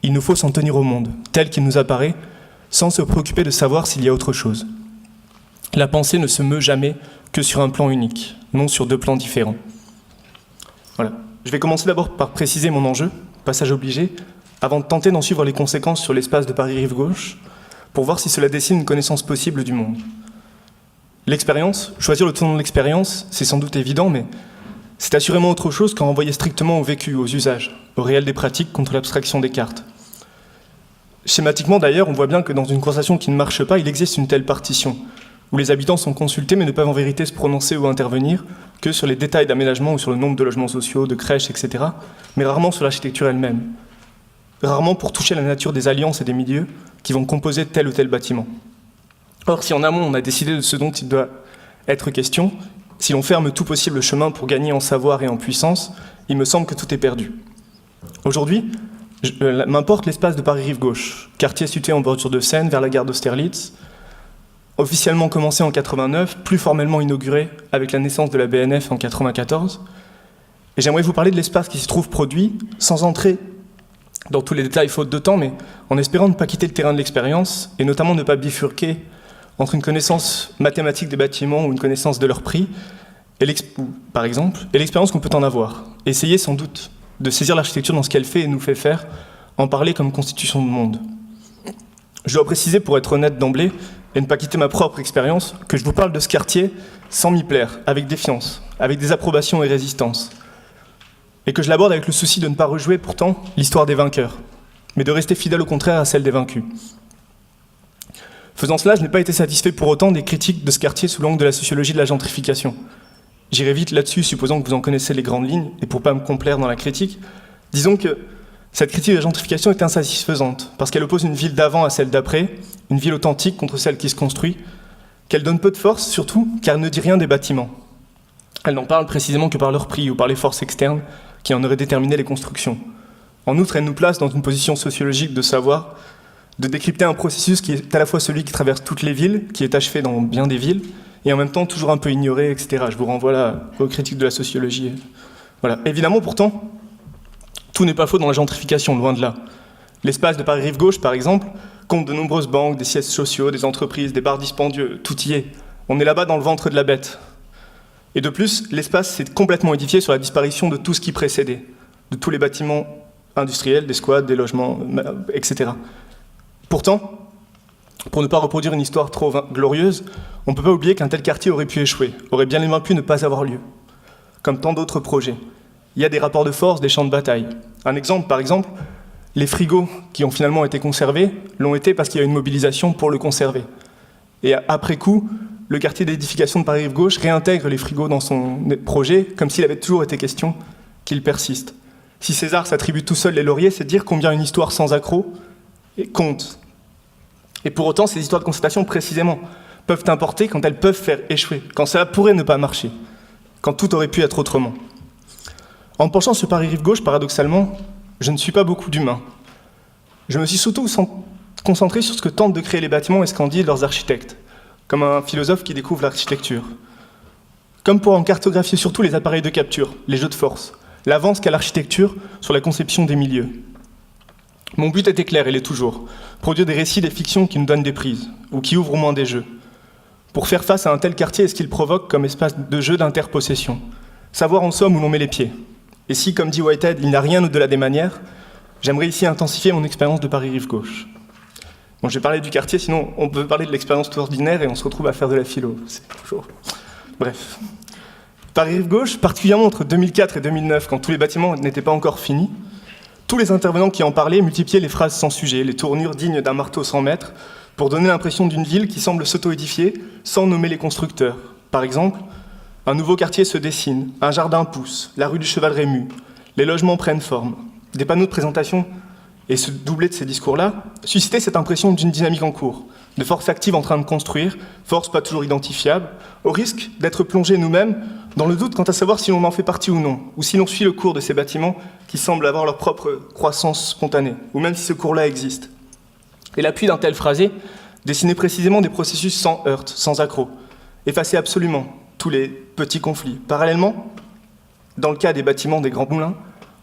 Il nous faut s'en tenir au monde, tel qu'il nous apparaît, sans se préoccuper de savoir s'il y a autre chose. La pensée ne se meut jamais que sur un plan unique. non sur deux plans différents. Voilà. Je vais commencer d'abord par préciser mon enjeu, passage obligé, avant de tenter d'en suivre les conséquences sur l'espace de Paris-Rive-Gauche, pour voir si cela dessine une connaissance possible du monde. L'expérience, choisir le tournant de l'expérience, c'est sans doute évident, mais c'est assurément autre chose qu'en renvoyer strictement au vécu, aux usages, au réel des pratiques contre l'abstraction des cartes. Schématiquement d'ailleurs, on voit bien que dans une conversation qui ne marche pas, il existe une telle partition, où les habitants sont consultés mais ne peuvent en vérité se prononcer ou intervenir que sur les détails d'aménagement ou sur le nombre de logements sociaux, de crèches, etc., mais rarement sur l'architecture elle-même. Rarement pour toucher la nature des alliances et des milieux qui vont composer tel ou tel bâtiment. Or, si en amont on a décidé de ce dont il doit être question, si l'on ferme tout possible chemin pour gagner en savoir et en puissance, il me semble que tout est perdu. Aujourd'hui, m'importe l'espace de Paris-Rive-Gauche, quartier situé en bordure de Seine vers la gare d'Austerlitz, officiellement commencé en 89, plus formellement inauguré avec la naissance de la BNF en 94. Et j'aimerais vous parler de l'espace qui s'y trouve produit, sans entrer dans tous les détails faute de temps, mais en espérant ne pas quitter le terrain de l'expérience, et notamment ne pas bifurquer entre une connaissance mathématique des bâtiments ou une connaissance de leur prix, par exemple, et l'expérience qu'on peut en avoir. Essayer sans doute de saisir l'architecture dans ce qu'elle fait et nous fait faire, en parler comme constitution de monde. Je dois préciser, pour être honnête d'emblée, et ne pas quitter ma propre expérience, que je vous parle de ce quartier sans m'y plaire, avec défiance, avec désapprobation et résistance. Et que je l'aborde avec le souci de ne pas rejouer pourtant l'histoire des vainqueurs, mais de rester fidèle au contraire à celle des vaincus. Faisant cela, je n'ai pas été satisfait pour autant des critiques de ce quartier sous l'angle de la sociologie de la gentrification. J'irai vite là-dessus, supposant que vous en connaissez les grandes lignes, et pour ne pas me complaire dans la critique, disons que cette critique de la gentrification est insatisfaisante, parce qu'elle oppose une ville d'avant à celle d'après, une ville authentique contre celle qui se construit, qu'elle donne peu de force, surtout car elle ne dit rien des bâtiments. Elle n'en parle précisément que par leur prix ou par les forces externes qui en auraient déterminé les constructions. En outre, elle nous place dans une position sociologique de savoir, de décrypter un processus qui est à la fois celui qui traverse toutes les villes, qui est achevé dans bien des villes, et en même temps toujours un peu ignoré, etc. Je vous renvoie là aux critiques de la sociologie. Voilà. Évidemment, pourtant, tout n'est pas faux dans la gentrification, loin de là. L'espace de Paris-Rive-Gauche, par exemple, compte de nombreuses banques, des sièges sociaux, des entreprises, des bars dispendieux, tout y est. On est là-bas dans le ventre de la bête. Et de plus, l'espace s'est complètement édifié sur la disparition de tout ce qui précédait, de tous les bâtiments industriels, des squats, des logements, etc. Pourtant, pour ne pas reproduire une histoire trop glorieuse, on ne peut pas oublier qu'un tel quartier aurait pu échouer, aurait bien aimé pu ne pas avoir lieu, comme tant d'autres projets. Il y a des rapports de force, des champs de bataille. Un exemple, par exemple, les frigos qui ont finalement été conservés l'ont été parce qu'il y a eu une mobilisation pour le conserver. Et après coup, le quartier d'édification de Paris-Rive-Gauche réintègre les frigos dans son projet, comme s'il avait toujours été question qu'ils persistent. Si César s'attribue tout seul les lauriers, c'est dire combien une histoire sans accroc compte. Et pour autant, ces histoires de constatation, précisément, peuvent importer quand elles peuvent faire échouer, quand cela pourrait ne pas marcher, quand tout aurait pu être autrement. En me penchant sur Paris-Rive-Gauche, paradoxalement, je ne suis pas beaucoup d'humain. Je me suis surtout concentré sur ce que tentent de créer les bâtiments et ce qu'en disent leurs architectes, comme un philosophe qui découvre l'architecture. Comme pour en cartographier surtout les appareils de capture, les jeux de force, l'avance qu'a l'architecture sur la conception des milieux. Mon but était clair, et l'est toujours, produire des récits, des fictions qui nous donnent des prises, ou qui ouvrent au moins des jeux, pour faire face à un tel quartier et ce qu'il provoque comme espace de jeu d'interpossession. Savoir en somme où l'on met les pieds. Et si, comme dit Whitehead, il n'y a rien au-delà des manières, j'aimerais ici intensifier mon expérience de Paris-Rive-Gauche. Bon, je vais parler du quartier, sinon on peut parler de l'expérience tout ordinaire et on se retrouve à faire de la philo. C'est toujours... Bref. Paris-Rive-Gauche, particulièrement entre 2004 et 2009, quand tous les bâtiments n'étaient pas encore finis, tous les intervenants qui en parlaient multipliaient les phrases sans sujet, les tournures dignes d'un marteau sans maître, pour donner l'impression d'une ville qui semble s'auto-édifier sans nommer les constructeurs. Par exemple, un nouveau quartier se dessine, un jardin pousse, la rue du Cheval Rému, les logements prennent forme. Des panneaux de présentation, et ce doublé de ces discours-là, suscitaient cette impression d'une dynamique en cours, de force active en train de construire, force pas toujours identifiable, au risque d'être plongés nous-mêmes dans le doute quant à savoir si l'on en fait partie ou non, ou si l'on suit le cours de ces bâtiments qui semblent avoir leur propre croissance spontanée, ou même si ce cours-là existe. Et l'appui d'un tel phrasé dessinait précisément des processus sans heurts, sans accroc, effacer absolument tous les petits conflits. Parallèlement, dans le cas des bâtiments des grands moulins,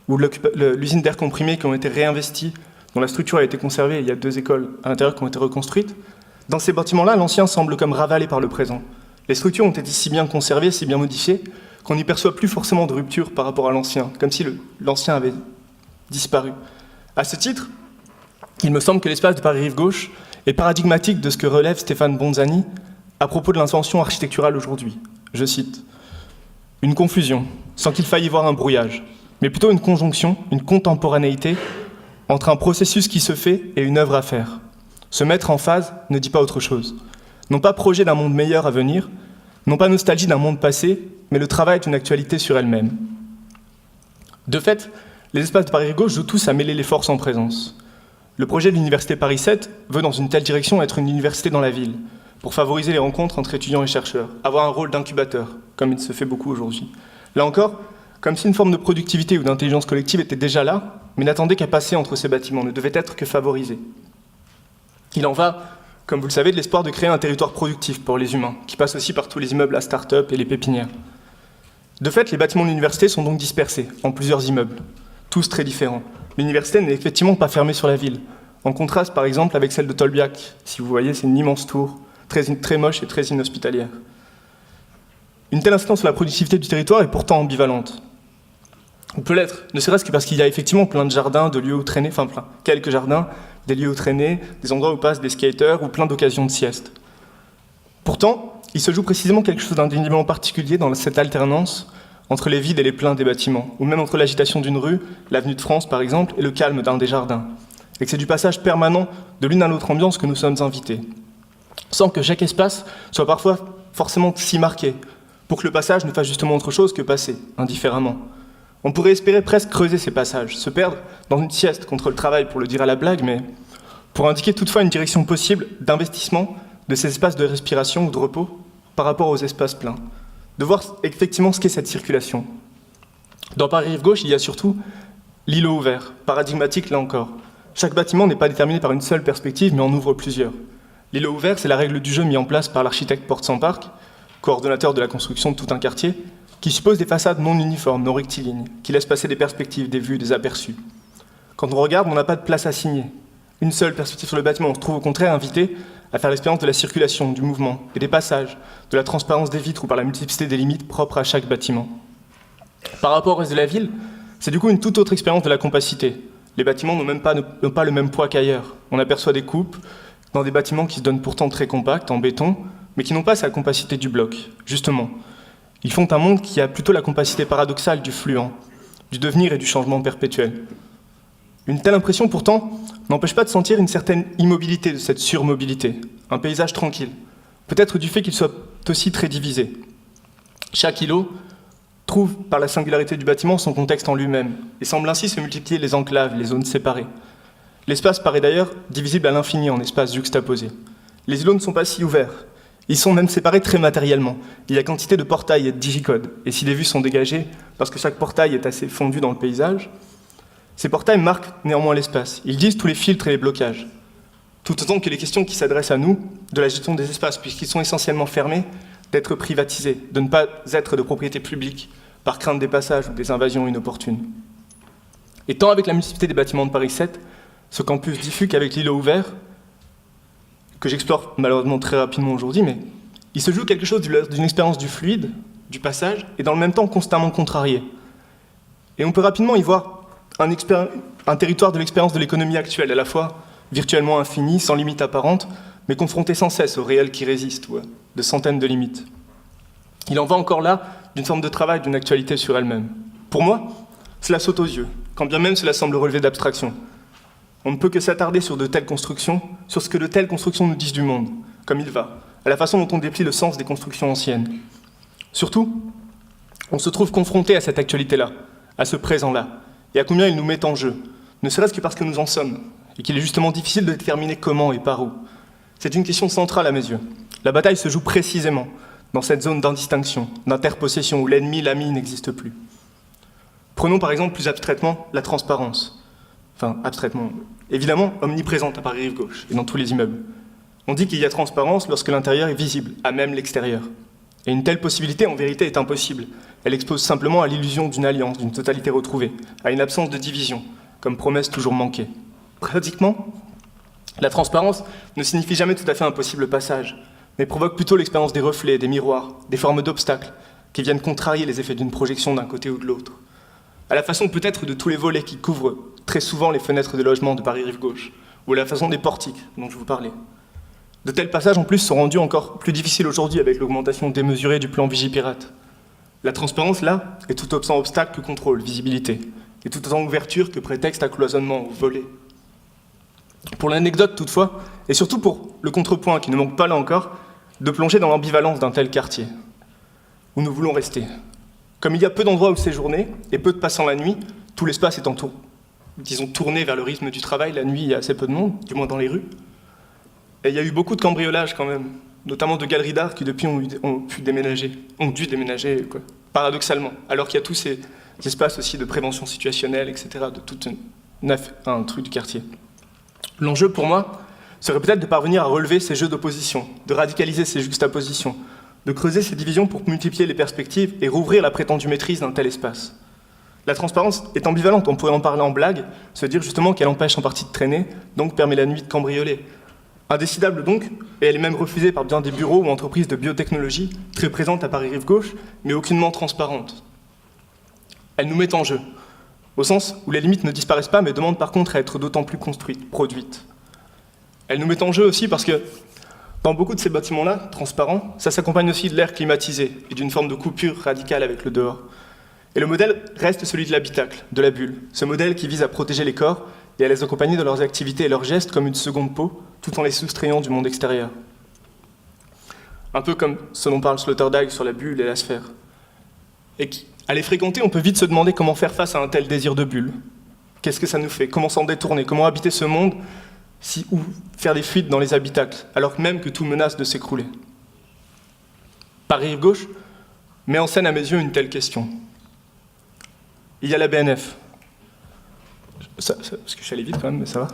ou l'usine d'air comprimé qui ont été réinvestis, dont la structure a été conservée, il y a 2 écoles à l'intérieur qui ont été reconstruites, dans ces bâtiments-là, l'ancien semble comme ravalé par le présent, Les structures ont été si bien conservées, si bien modifiées, qu'on n'y perçoit plus forcément de rupture par rapport à l'ancien, comme si l'ancien avait disparu. À ce titre, il me semble que l'espace de Paris-Rive-Gauche est paradigmatique de ce que relève Stéphane Bonzani à propos de l'intervention architecturale aujourd'hui. Je cite « Une confusion, sans qu'il faille y voir un brouillage, mais plutôt une conjonction, une contemporanéité entre un processus qui se fait et une œuvre à faire. Se mettre en phase ne dit pas autre chose. Non pas projet d'un monde meilleur à venir, non pas nostalgie d'un monde passé, mais le travail d'une actualité sur elle-même. » De fait, les espaces de Paris-Rive-Gauche jouent tous à mêler les forces en présence. Le projet de l'Université Paris 7 veut dans une telle direction être une université dans la ville, pour favoriser les rencontres entre étudiants et chercheurs, avoir un rôle d'incubateur, comme il se fait beaucoup aujourd'hui. Là encore, comme si une forme de productivité ou d'intelligence collective était déjà là, mais n'attendait qu'à passer entre ces bâtiments, ne devait être que favorisée. Il en va, comme vous le savez, de l'espoir de créer un territoire productif pour les humains, qui passe aussi par tous les immeubles à start-up et les pépinières. De fait, les bâtiments de l'université sont donc dispersés en plusieurs immeubles, tous très différents. L'université n'est effectivement pas fermée sur la ville, en contraste par exemple avec celle de Tolbiac. Si vous voyez, c'est une immense tour, très moche et très inhospitalière. Une telle incidence sur la productivité du territoire est pourtant ambivalente. On peut l'être, ne serait-ce que parce qu'il y a effectivement plein de jardins, de lieux où traîner, enfin plein, quelques jardins, des lieux où traîner, des endroits où passent des skateurs ou plein d'occasions de sieste. Pourtant, il se joue précisément quelque chose d'indéniablement particulier dans cette alternance entre les vides et les pleins des bâtiments, ou même entre l'agitation d'une rue, l'avenue de France par exemple, et le calme d'un des jardins. Et que c'est du passage permanent de l'une à l'autre ambiance que nous sommes invités. Sans que chaque espace soit parfois forcément si marqué, pour que le passage ne fasse justement autre chose que passer, indifféremment. On pourrait espérer presque creuser ces passages, se perdre dans une sieste contre le travail, pour le dire à la blague, mais pour indiquer toutefois une direction possible d'investissement de ces espaces de respiration ou de repos par rapport aux espaces pleins. De voir effectivement ce qu'est cette circulation. Dans Paris-Rive-Gauche, il y a surtout l'îlot ouvert, paradigmatique là encore. Chaque bâtiment n'est pas déterminé par une seule perspective, mais en ouvre plusieurs. L'îlot ouvert, c'est la règle du jeu mise en place par l'architecte Porte-Sans-Parc, coordonnateur de la construction de tout un quartier, qui suppose des façades non uniformes, non rectilignes, qui laissent passer des perspectives, des vues, des aperçus. Quand on regarde, on n'a pas de place assigner. Une seule perspective sur le bâtiment, on se trouve au contraire invité à faire l'expérience de la circulation, du mouvement et des passages, de la transparence des vitres ou par la multiplicité des limites propres à chaque bâtiment. Par rapport au reste de la ville, c'est du coup une toute autre expérience de la compacité. Les bâtiments n'ont pas le même poids qu'ailleurs. On aperçoit des coupes dans des bâtiments qui se donnent pourtant très compacts, en béton, mais qui n'ont pas sa compacité du bloc, justement. Ils font un monde qui a plutôt la compacité paradoxale du fluent, du devenir et du changement perpétuel. Une telle impression, pourtant, n'empêche pas de sentir une certaine immobilité de cette surmobilité, un paysage tranquille, peut-être du fait qu'il soit aussi très divisé. Chaque îlot trouve, par la singularité du bâtiment, son contexte en lui-même, et semble ainsi se multiplier les enclaves, les zones séparées. L'espace paraît d'ailleurs divisible à l'infini en espaces juxtaposés. Les îlots ne sont pas si ouverts, ils sont même séparés très matériellement. Il y a quantité de portails et de digicodes, et si les vues sont dégagées, parce que chaque portail est assez fondu dans le paysage, ces portails marquent néanmoins l'espace. Ils disent tous les filtres et les blocages. Tout autant que les questions qui s'adressent à nous de la gestion des espaces, puisqu'ils sont essentiellement fermés, d'être privatisés, de ne pas être de propriété publique, par crainte des passages ou des invasions inopportunes. Et tant avec la multiplicité des bâtiments de Paris 7, ce campus diffus qu'avec l'îlot ouvert, que j'explore malheureusement très rapidement aujourd'hui, mais il se joue quelque chose d'une expérience du fluide, du passage, et dans le même temps constamment contrarié. Et on peut rapidement y voir un territoire de l'expérience de l'économie actuelle, à la fois virtuellement infini, sans limite apparente, mais confronté sans cesse au réel qui résiste, ou à de centaines de limites. Il en va encore là d'une forme de travail, d'une actualité sur elle-même. Pour moi, cela saute aux yeux, quand bien même cela semble relever d'abstraction. On ne peut que s'attarder sur de telles constructions, sur ce que de telles constructions nous disent du monde, comme il va, à la façon dont on déplie le sens des constructions anciennes. Surtout, on se trouve confronté à cette actualité-là, à ce présent-là, et à combien il nous met en jeu, ne serait-ce que parce que nous en sommes, et qu'il est justement difficile de déterminer comment et par où. C'est une question centrale à mes yeux. La bataille se joue précisément dans cette zone d'indistinction, d'interpossession, où l'ennemi, l'ami n'existe plus. Prenons par exemple plus abstraitement la transparence. Enfin, abstraitement, évidemment omniprésente à Paris-Rive-Gauche et dans tous les immeubles. On dit qu'il y a transparence lorsque l'intérieur est visible, à même l'extérieur. Et une telle possibilité, en vérité, est impossible. Elle expose simplement à l'illusion d'une alliance, d'une totalité retrouvée, à une absence de division, comme promesse toujours manquée. Pratiquement, la transparence ne signifie jamais tout à fait un possible passage, mais provoque plutôt l'expérience des reflets, des miroirs, des formes d'obstacles, qui viennent contrarier les effets d'une projection d'un côté ou de l'autre. À la façon peut-être de tous les volets qui couvrent très souvent les fenêtres des logements de Paris-Rive-Gauche, ou à la façon des portiques dont je vous parlais. De tels passages en plus sont rendus encore plus difficiles aujourd'hui avec l'augmentation démesurée du plan Vigipirate. La transparence, là, est tout autant obstacle que contrôle, visibilité, et tout autant ouverture que prétexte à cloisonnement ou volet. Pour l'anecdote toutefois, et surtout pour le contrepoint qui ne manque pas là encore, de plonger dans l'ambivalence d'un tel quartier, où nous voulons rester. Comme il y a peu d'endroits où séjourner, et peu de passants la nuit, tout l'espace étant tourné vers le rythme du travail, la nuit il y a assez peu de monde, du moins dans les rues. Et il y a eu beaucoup de cambriolages quand même, notamment de galeries d'art qui depuis ont dû déménager, quoi, paradoxalement, alors qu'il y a tous ces espaces aussi de prévention situationnelle, etc., de tout un truc du quartier. L'enjeu pour moi serait peut-être de parvenir à relever ces jeux d'opposition, de radicaliser ces juxtapositions, de creuser ces divisions pour multiplier les perspectives et rouvrir la prétendue maîtrise d'un tel espace. La transparence est ambivalente, on pourrait en parler en blague, se dire justement qu'elle empêche en partie de traîner, donc permet la nuit de cambrioler. Indécidable donc, et elle est même refusée par bien des bureaux ou entreprises de biotechnologie, très présentes à Paris-Rive-Gauche, mais aucunement transparentes. Elle nous met en jeu, au sens où les limites ne disparaissent pas, mais demandent par contre à être d'autant plus construites, produites. Elle nous met en jeu aussi parce que, dans beaucoup de ces bâtiments-là, transparents, ça s'accompagne aussi de l'air climatisé et d'une forme de coupure radicale avec le dehors. Et le modèle reste celui de l'habitacle, de la bulle, ce modèle qui vise à protéger les corps et à les accompagner dans leurs activités et leurs gestes comme une seconde peau, tout en les soustrayant du monde extérieur. Un peu comme ce dont parle Sloterdijk sur la bulle et la sphère. Et à les fréquenter, on peut vite se demander comment faire face à un tel désir de bulle. Qu'est-ce que ça nous fait? Comment s'en détourner? Comment habiter ce monde ou faire des fuites dans les habitacles, alors même que tout menace de s'écrouler? Paris-Rive-Gauche met en scène à mes yeux une telle question. Il y a la BNF. Parce que je suis allé vite quand même, mais ça va?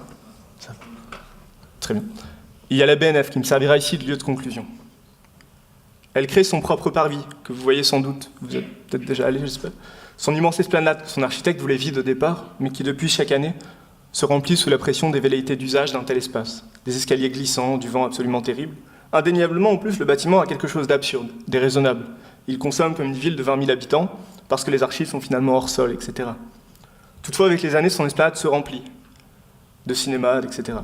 Très bien. Il y a la BNF qui me servira ici de lieu de conclusion. Elle crée son propre parvis, que vous voyez sans doute, vous êtes peut-être déjà allé, j'espère. Son immense esplanade, son architecte voulait vide au départ, mais qui depuis chaque année se remplit sous la pression des velléités d'usage d'un tel espace. Des escaliers glissants, du vent absolument terrible. Indéniablement, en plus, le bâtiment a quelque chose d'absurde, déraisonnable. Il consomme comme une ville de 20 000 habitants, parce que les archives sont finalement hors sol, etc. Toutefois, avec les années, son esplanade se remplit de cinéma, etc.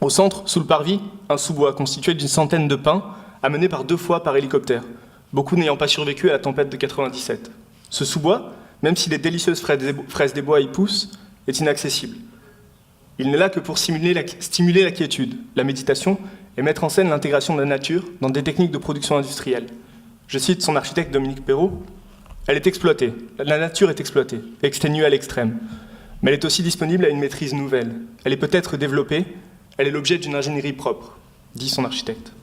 Au centre, sous le parvis, un sous-bois constitué d'une centaine de pins, amenés par 2 fois par hélicoptère, beaucoup n'ayant pas survécu à la tempête de 97. Ce sous-bois, même si les délicieuses fraises des bois y poussent, est inaccessible. Il n'est là que pour stimuler la quiétude, la méditation, et mettre en scène l'intégration de la nature dans des techniques de production industrielle. Je cite son architecte Dominique Perrault, « Elle est exploitée, la nature est exploitée, exténuée à l'extrême, mais elle est aussi disponible à une maîtrise nouvelle. Elle est peut-être développée, elle est l'objet d'une ingénierie propre », dit son architecte.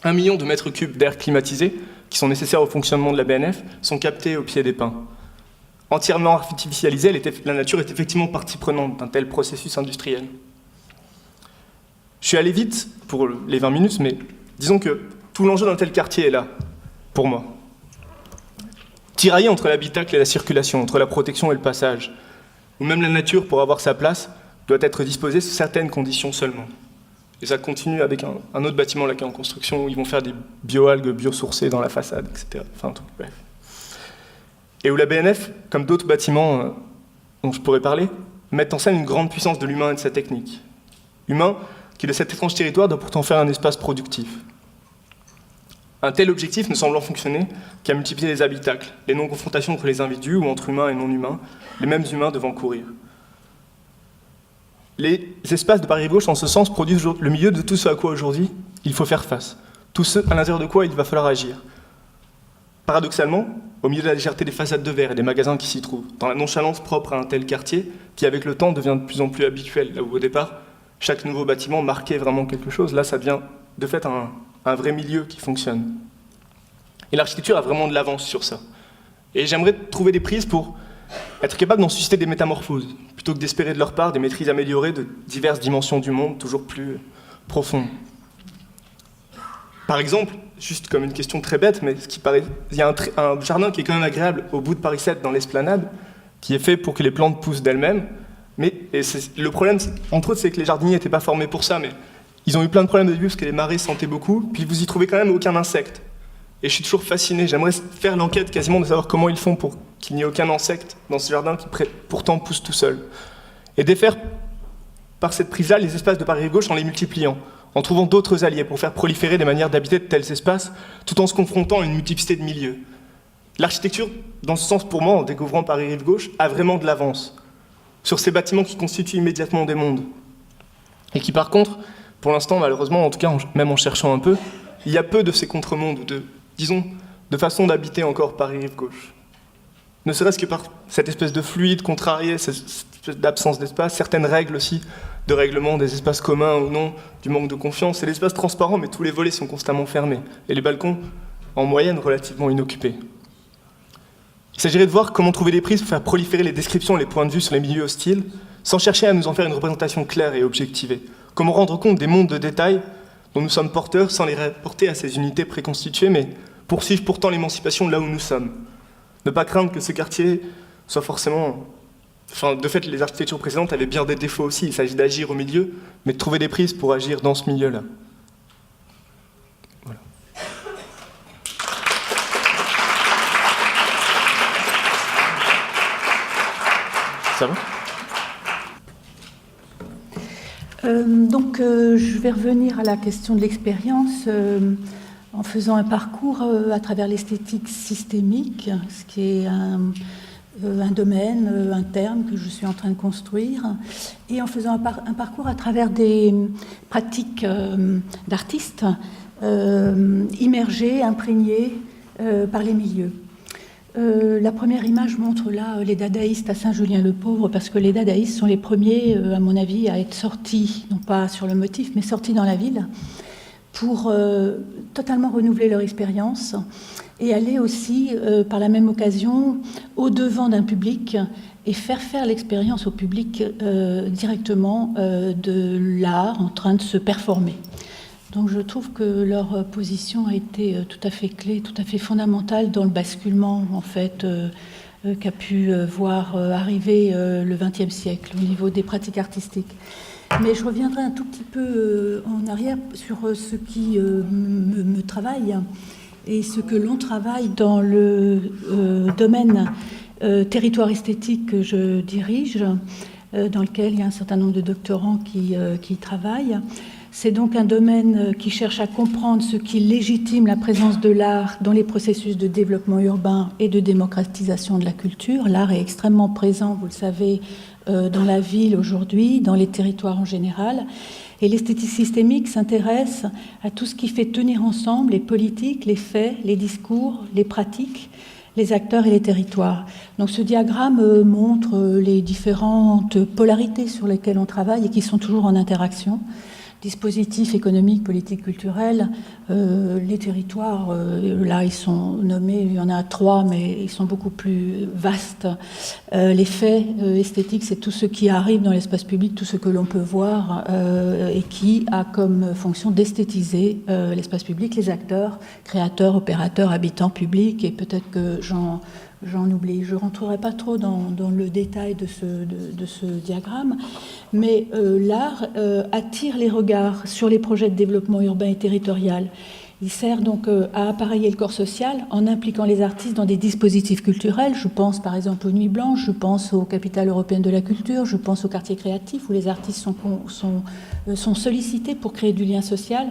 1 million de mètres cubes d'air climatisé, qui sont nécessaires au fonctionnement de la BNF, sont captés au pied des pins. Entièrement artificialisée, la nature est effectivement partie prenante d'un tel processus industriel. Je suis allé vite pour les 20 minutes, mais disons que tout l'enjeu d'un tel quartier est là, pour moi. Tirailler entre l'habitacle et la circulation, entre la protection et le passage, ou même la nature, pour avoir sa place, doit être disposée sous certaines conditions seulement. Et ça continue avec un autre bâtiment là, qui est en construction, où ils vont faire des bioalgues biosourcées dans la façade, etc. Enfin, tout, bref. Et où la BNF, comme d'autres bâtiments dont je pourrais parler, mettent en scène une grande puissance de l'humain et de sa technique. Humain qui, de cet étrange territoire, doit pourtant faire un espace productif. Un tel objectif ne semblant fonctionner qu'à multiplier les habitacles, les non-confrontations entre les individus ou entre humains et non-humains, les mêmes humains devant courir. Les espaces de Paris-Rive-Gauche, en ce sens, produisent le milieu de tout ce à quoi aujourd'hui il faut faire face, tout ce à l'intérieur de quoi il va falloir agir. Paradoxalement, au milieu de la légèreté des façades de verre et des magasins qui s'y trouvent, dans la nonchalance propre à un tel quartier, qui avec le temps devient de plus en plus habituel, là où au départ, chaque nouveau bâtiment marquait vraiment quelque chose, là ça devient de fait un vrai milieu qui fonctionne. Et l'architecture a vraiment de l'avance sur ça. Et j'aimerais trouver des prises pour être capable d'en susciter des métamorphoses, plutôt que d'espérer de leur part des maîtrises améliorées de diverses dimensions du monde, toujours plus profondes. Par exemple, juste comme une question très bête, mais il y a un jardin qui est quand même agréable au bout de Paris 7 dans l'esplanade, qui est fait pour que les plantes poussent d'elles-mêmes. Le problème, entre autres, c'est que les jardiniers n'étaient pas formés pour ça, mais Ils ont eu plein de problèmes au début parce que les marées sentaient beaucoup, puis vous y trouvez quand même aucun insecte. Et je suis toujours fasciné, j'aimerais faire l'enquête quasiment de savoir comment ils font pour qu'il n'y ait aucun insecte dans ce jardin qui pourtant pousse tout seul. Et défaire par cette prise-là les espaces de Paris-Rive-Gauche en les multipliant, en trouvant d'autres alliés pour faire proliférer des manières d'habiter de tels espaces, tout en se confrontant à une multiplicité de milieux. L'architecture, dans ce sens pour moi, en découvrant Paris-Rive-Gauche, a vraiment de l'avance sur ces bâtiments qui constituent immédiatement des mondes. Et qui par contre, pour l'instant malheureusement, en tout cas même en cherchant un peu, il y a peu de ces contre-mondes, de façon d'habiter encore Paris-Rive-Gauche. Ne serait-ce que par cette espèce de fluide contrarié, cette espèce d'absence d'espace, certaines règles aussi, de règlement des espaces communs ou non, du manque de confiance. C'est l'espace transparent, mais tous les volets sont constamment fermés, et les balcons, en moyenne, relativement inoccupés. Il s'agirait de voir comment trouver des prises pour faire proliférer les descriptions et les points de vue sur les milieux hostiles, sans chercher à nous en faire une représentation claire et objectivée. Comment rendre compte des mondes de détails dont nous sommes porteurs sans les rapporter à ces unités préconstituées, mais poursuivre pourtant l'émancipation là où nous sommes. Ne pas craindre que ce quartier soit forcément... Enfin, de fait, les architectures précédentes avaient bien des défauts aussi. Il s'agit d'agir au milieu, mais de trouver des prises pour agir dans ce milieu-là. Voilà. Ça va ? Je vais revenir à la question de l'expérience en faisant un parcours à travers l'esthétique systémique, ce qui est un domaine, un terme que je suis en train de construire, et en faisant un parcours à travers des pratiques d'artistes immergés, imprégnés par les milieux. La première image montre là les dadaïstes à Saint-Julien-le-Pauvre, parce que les dadaïstes sont les premiers, à mon avis, à être sortis, non pas sur le motif, mais sortis dans la ville, pour totalement renouveler leur expérience et aller aussi, par la même occasion, au-devant d'un public et faire l'expérience au public directement de l'art en train de se performer. Donc je trouve que leur position a été tout à fait clé, tout à fait fondamentale dans le basculement en fait qu'a pu voir arriver le XXe siècle au niveau des pratiques artistiques. Mais je reviendrai un tout petit peu en arrière sur ce qui me travaille et ce que l'on travaille dans le domaine territoire esthétique que je dirige, dans lequel il y a un certain nombre de doctorants qui travaillent. C'est donc un domaine qui cherche à comprendre ce qui légitime la présence de l'art dans les processus de développement urbain et de démocratisation de la culture. L'art est extrêmement présent, vous le savez, dans la ville aujourd'hui, dans les territoires en général. Et l'esthétique systémique s'intéresse à tout ce qui fait tenir ensemble les politiques, les faits, les discours, les pratiques, les acteurs et les territoires. Donc ce diagramme montre les différentes polarités sur lesquelles on travaille et qui sont toujours en interaction. Dispositifs économiques, politiques, culturels, les territoires, là ils sont nommés, il y en a 3, mais ils sont beaucoup plus vastes. Les faits esthétiques, c'est tout ce qui arrive dans l'espace public, tout ce que l'on peut voir et qui a comme fonction d'esthétiser l'espace public, les acteurs, créateurs, opérateurs, habitants, publics, et peut-être que j'en oublie. Je ne rentrerai pas trop dans le détail de ce diagramme, mais l'art attire les regards sur les projets de développement urbain et territorial. Il sert donc à appareiller le corps social en impliquant les artistes dans des dispositifs culturels. Je pense par exemple aux Nuits Blanches, je pense aux Capitales européennes de la culture, je pense aux quartiers créatifs où les artistes sont sollicités pour créer du lien social.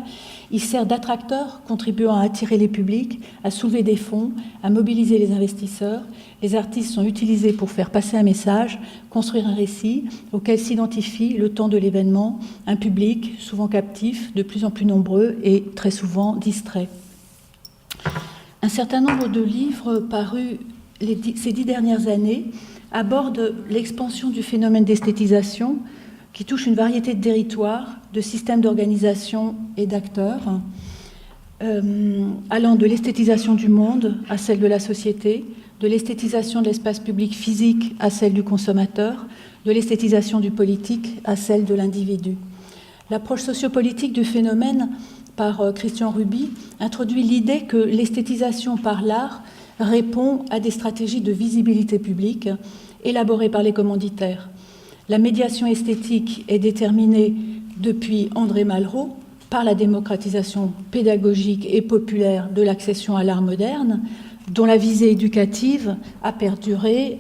Il sert d'attracteur, contribuant à attirer les publics, à soulever des fonds, à mobiliser les investisseurs. Les artistes sont utilisés pour faire passer un message, construire un récit auquel s'identifie, le temps de l'événement, un public souvent captif, de plus en plus nombreux et très souvent distrait. Un certain nombre de livres parus ces 10 dernières années abordent l'expansion du phénomène d'esthétisation qui touche une variété de territoires, de systèmes d'organisation et d'acteurs, allant de l'esthétisation du monde à celle de la société, de l'esthétisation de l'espace public physique à celle du consommateur, de l'esthétisation du politique à celle de l'individu. L'approche sociopolitique du phénomène par Christian Ruby introduit l'idée que l'esthétisation par l'art répond à des stratégies de visibilité publique élaborées par les commanditaires. La médiation esthétique est déterminée depuis André Malraux, par la démocratisation pédagogique et populaire de l'accession à l'art moderne, dont la visée éducative a perduré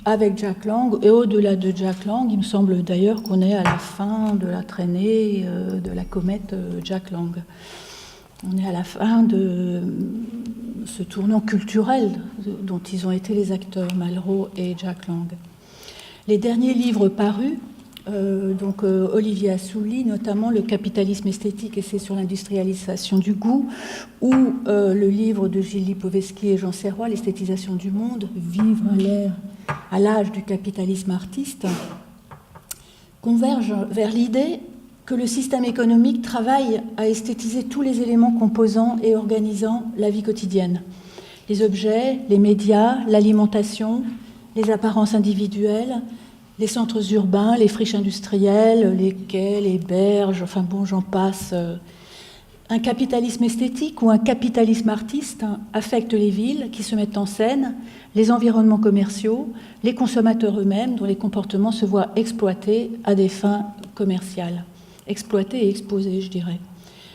avec Jack Lang et au-delà de Jack Lang. Il me semble d'ailleurs qu'on est à la fin de la traînée de la comète Jack Lang. On est à la fin de ce tournant culturel dont ils ont été les acteurs, Malraux et Jack Lang. Les derniers livres parus, Olivier Assouline, notamment Le capitalisme esthétique, essai sur l'industrialisation du goût, ou le livre de Gilles Lipovetsky et Jean Serrois, L'esthétisation du monde, vivre à l'âge du capitalisme artiste, convergent vers l'idée que le système économique travaille à esthétiser tous les éléments composant et organisant la vie quotidienne. Les objets, les médias, l'alimentation, les apparences individuelles, les centres urbains, les friches industrielles, les quais, les berges, enfin bon, j'en passe. Un capitalisme esthétique ou un capitalisme artiste affecte les villes qui se mettent en scène, les environnements commerciaux, les consommateurs eux-mêmes dont les comportements se voient exploités à des fins commerciales. Exploités et exposés, je dirais.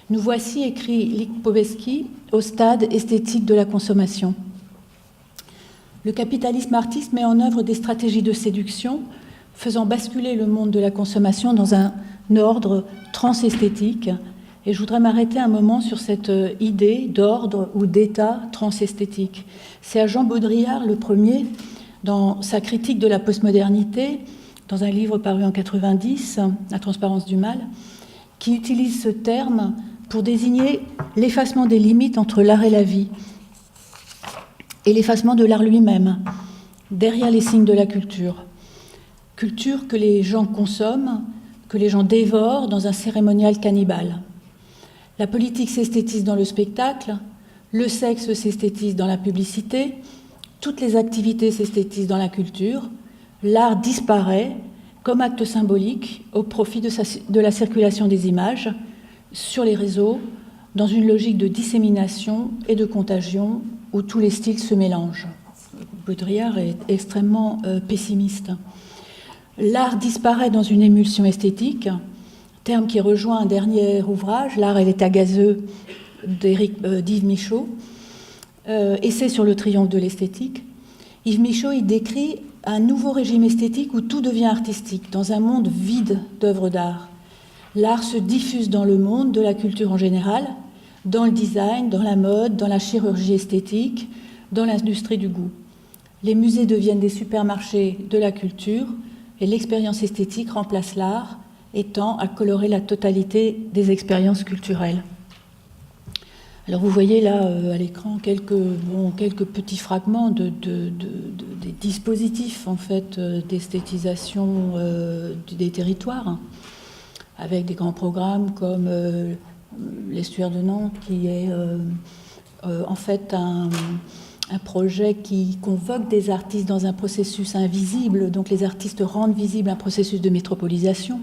Nous voici, écrit Lipovetsky, au stade esthétique de la consommation. Le capitalisme artiste met en œuvre des stratégies de séduction, faisant basculer le monde de la consommation dans un ordre transesthétique. Et je voudrais m'arrêter un moment sur cette idée d'ordre ou d'état transesthétique. C'est à Jean Baudrillard, le premier, dans sa critique de la postmodernité, dans un livre paru en 90, La transparence du mal, qui utilise ce terme pour désigner l'effacement des limites entre l'art et la vie, et l'effacement de l'art lui-même, derrière les signes de la culture. Culture que les gens consomment, que les gens dévorent dans un cérémonial cannibale. La politique s'esthétise dans le spectacle, le sexe s'esthétise dans la publicité, toutes les activités s'esthétisent dans la culture, l'art disparaît comme acte symbolique au profit de la circulation des images sur les réseaux, dans une logique de dissémination et de contagion où tous les styles se mélangent. Baudrillard est extrêmement pessimiste. L'art disparaît dans une émulsion esthétique, terme qui rejoint un dernier ouvrage, L'art et l'état gazeux d'Yves Michaud, essai sur le triomphe de l'esthétique. Yves Michaud y décrit un nouveau régime esthétique où tout devient artistique, dans un monde vide d'œuvres d'art. L'art se diffuse dans le monde de la culture en général, dans le design, dans la mode, dans la chirurgie esthétique, dans l'industrie du goût. Les musées deviennent des supermarchés de la culture et l'expérience esthétique remplace l'art et tend à colorer la totalité des expériences culturelles. Alors vous voyez là à l'écran quelques petits fragments des dispositifs en fait d'esthétisation des territoires, avec des grands programmes comme l'Estuaire de Nantes, qui est en fait un projet qui convoque des artistes dans un processus invisible, donc les artistes rendent visible un processus de métropolisation.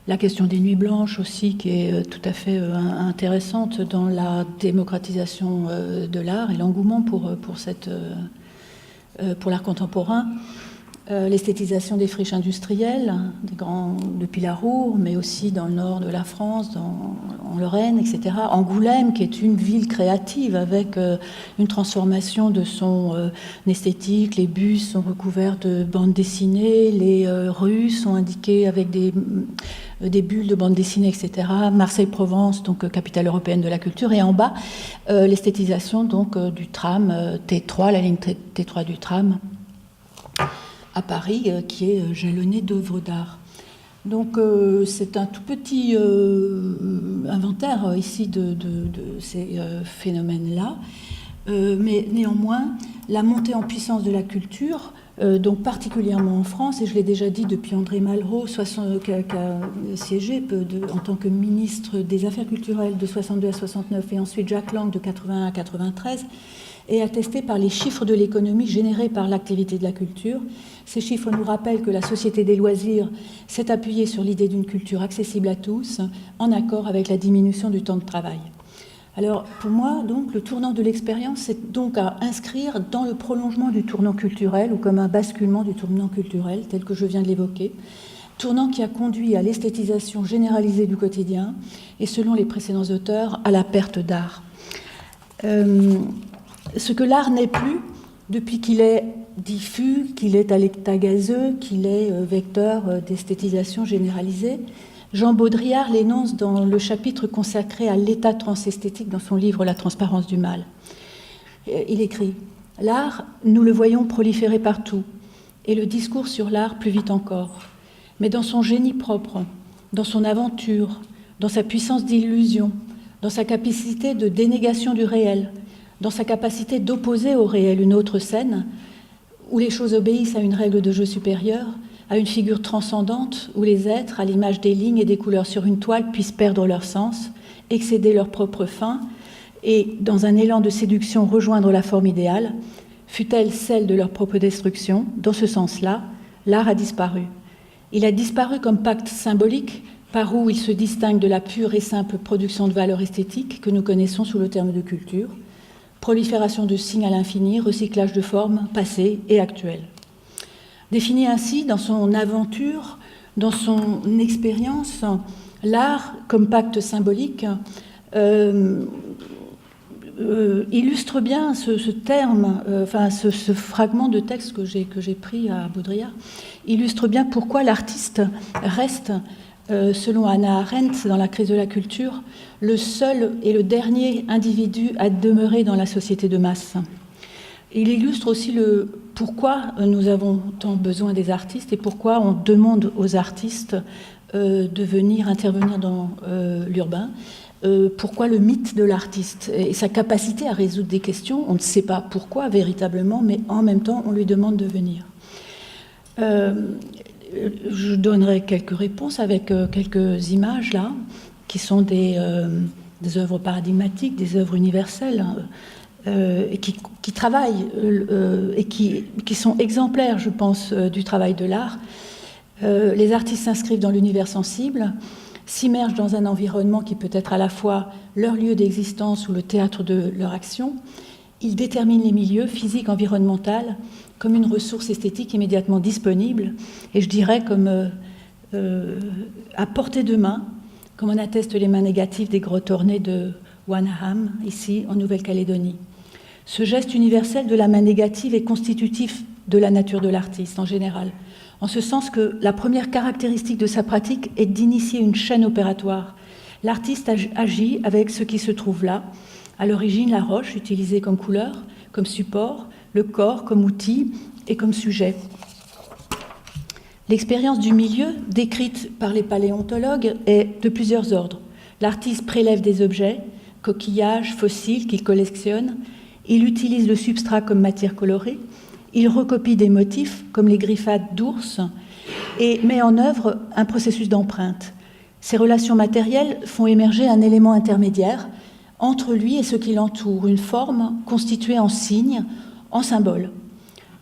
La question des nuits blanches aussi, qui est tout à fait intéressante dans la démocratisation de l'art et l'engouement pour l'art contemporain. L'esthétisation des friches industrielles, depuis la Roure, mais aussi dans le nord de la France, en Lorraine, etc. Angoulême, qui est une ville créative avec une transformation de son esthétique. Les bus sont recouverts de bandes dessinées, les rues sont indiquées avec des bulles de bandes dessinées, etc. Marseille-Provence, donc capitale européenne de la culture. Et en bas, l'esthétisation donc du tram T3, la ligne T3 du tram, à Paris, qui est jalonné d'œuvres d'art. Donc c'est un tout petit inventaire ici de ces phénomènes-là, mais néanmoins, la montée en puissance de la culture, donc particulièrement en France, et je l'ai déjà dit depuis André Malraux, qui a siégé en tant que ministre des Affaires culturelles de 62 à 69, et ensuite Jack Lang de 81 à 93, est attesté par les chiffres de l'économie générés par l'activité de la culture. Ces chiffres nous rappellent que la société des loisirs s'est appuyée sur l'idée d'une culture accessible à tous, en accord avec la diminution du temps de travail. Alors, pour moi, donc, le tournant de l'expérience, c'est donc à inscrire dans le prolongement du tournant culturel, ou comme un basculement du tournant culturel, tel que je viens de l'évoquer, tournant qui a conduit à l'esthétisation généralisée du quotidien et, selon les précédents auteurs, à la perte d'art. Ce que l'art n'est plus, depuis qu'il est diffus, qu'il est à l'état gazeux, qu'il est vecteur d'esthétisation généralisée, Jean Baudrillard l'énonce dans le chapitre consacré à l'état transesthétique dans son livre « La transparence du mal ». Il écrit « L'art, nous le voyons proliférer partout, et le discours sur l'art plus vite encore. Mais dans son génie propre, dans son aventure, dans sa puissance d'illusion, dans sa capacité de dénégation du réel, dans sa capacité d'opposer au réel une autre scène, où les choses obéissent à une règle de jeu supérieure, à une figure transcendante, où les êtres, à l'image des lignes et des couleurs sur une toile, puissent perdre leur sens, excéder leur propre fin, et, dans un élan de séduction, rejoindre la forme idéale, fût-elle celle de leur propre destruction. Dans ce sens-là, l'art a disparu. Il a disparu comme pacte symbolique par où il se distingue de la pure et simple production de valeurs esthétiques que nous connaissons sous le terme de culture, prolifération de signes à l'infini, recyclage de formes passées et actuelles. Défini ainsi dans son aventure, dans son expérience, l'art comme pacte symbolique illustre bien ce terme, ce fragment de texte que j'ai pris à Baudrillard, illustre bien pourquoi l'artiste reste, selon Hannah Arendt dans La crise de la culture, le seul et le dernier individu à demeurer dans la société de masse. Il illustre aussi pourquoi nous avons tant besoin des artistes et pourquoi on demande aux artistes de venir intervenir dans l'urbain. Pourquoi le mythe de l'artiste et sa capacité à résoudre des questions, on ne sait pas pourquoi véritablement, mais en même temps on lui demande de venir. Je donnerai quelques réponses avec quelques images là, qui sont des œuvres paradigmatiques, des œuvres universelles, et qui travaillent et qui sont exemplaires, je pense, du travail de l'art. Les artistes s'inscrivent dans l'univers sensible, s'immergent dans un environnement qui peut être à la fois leur lieu d'existence ou le théâtre de leur action. Ils déterminent les milieux physiques, environnementaux, comme une ressource esthétique immédiatement disponible, et je dirais comme à portée de main, comme en attestent les mains négatives des grottes ornées de Wanaham, ici en Nouvelle-Calédonie. Ce geste universel de la main négative est constitutif de la nature de l'artiste en général, en ce sens que la première caractéristique de sa pratique est d'initier une chaîne opératoire. L'artiste agit avec ce qui se trouve là, à l'origine la roche utilisée comme couleur, comme support, le corps comme outil et comme sujet. L'expérience du milieu, décrite par les paléontologues, est de plusieurs ordres. L'artiste prélève des objets, coquillages, fossiles qu'il collectionne, il utilise le substrat comme matière colorée, il recopie des motifs comme les griffades d'ours et met en œuvre un processus d'empreinte. Ces relations matérielles font émerger un élément intermédiaire entre lui et ce qui l'entoure, une forme constituée en signe, en symbole.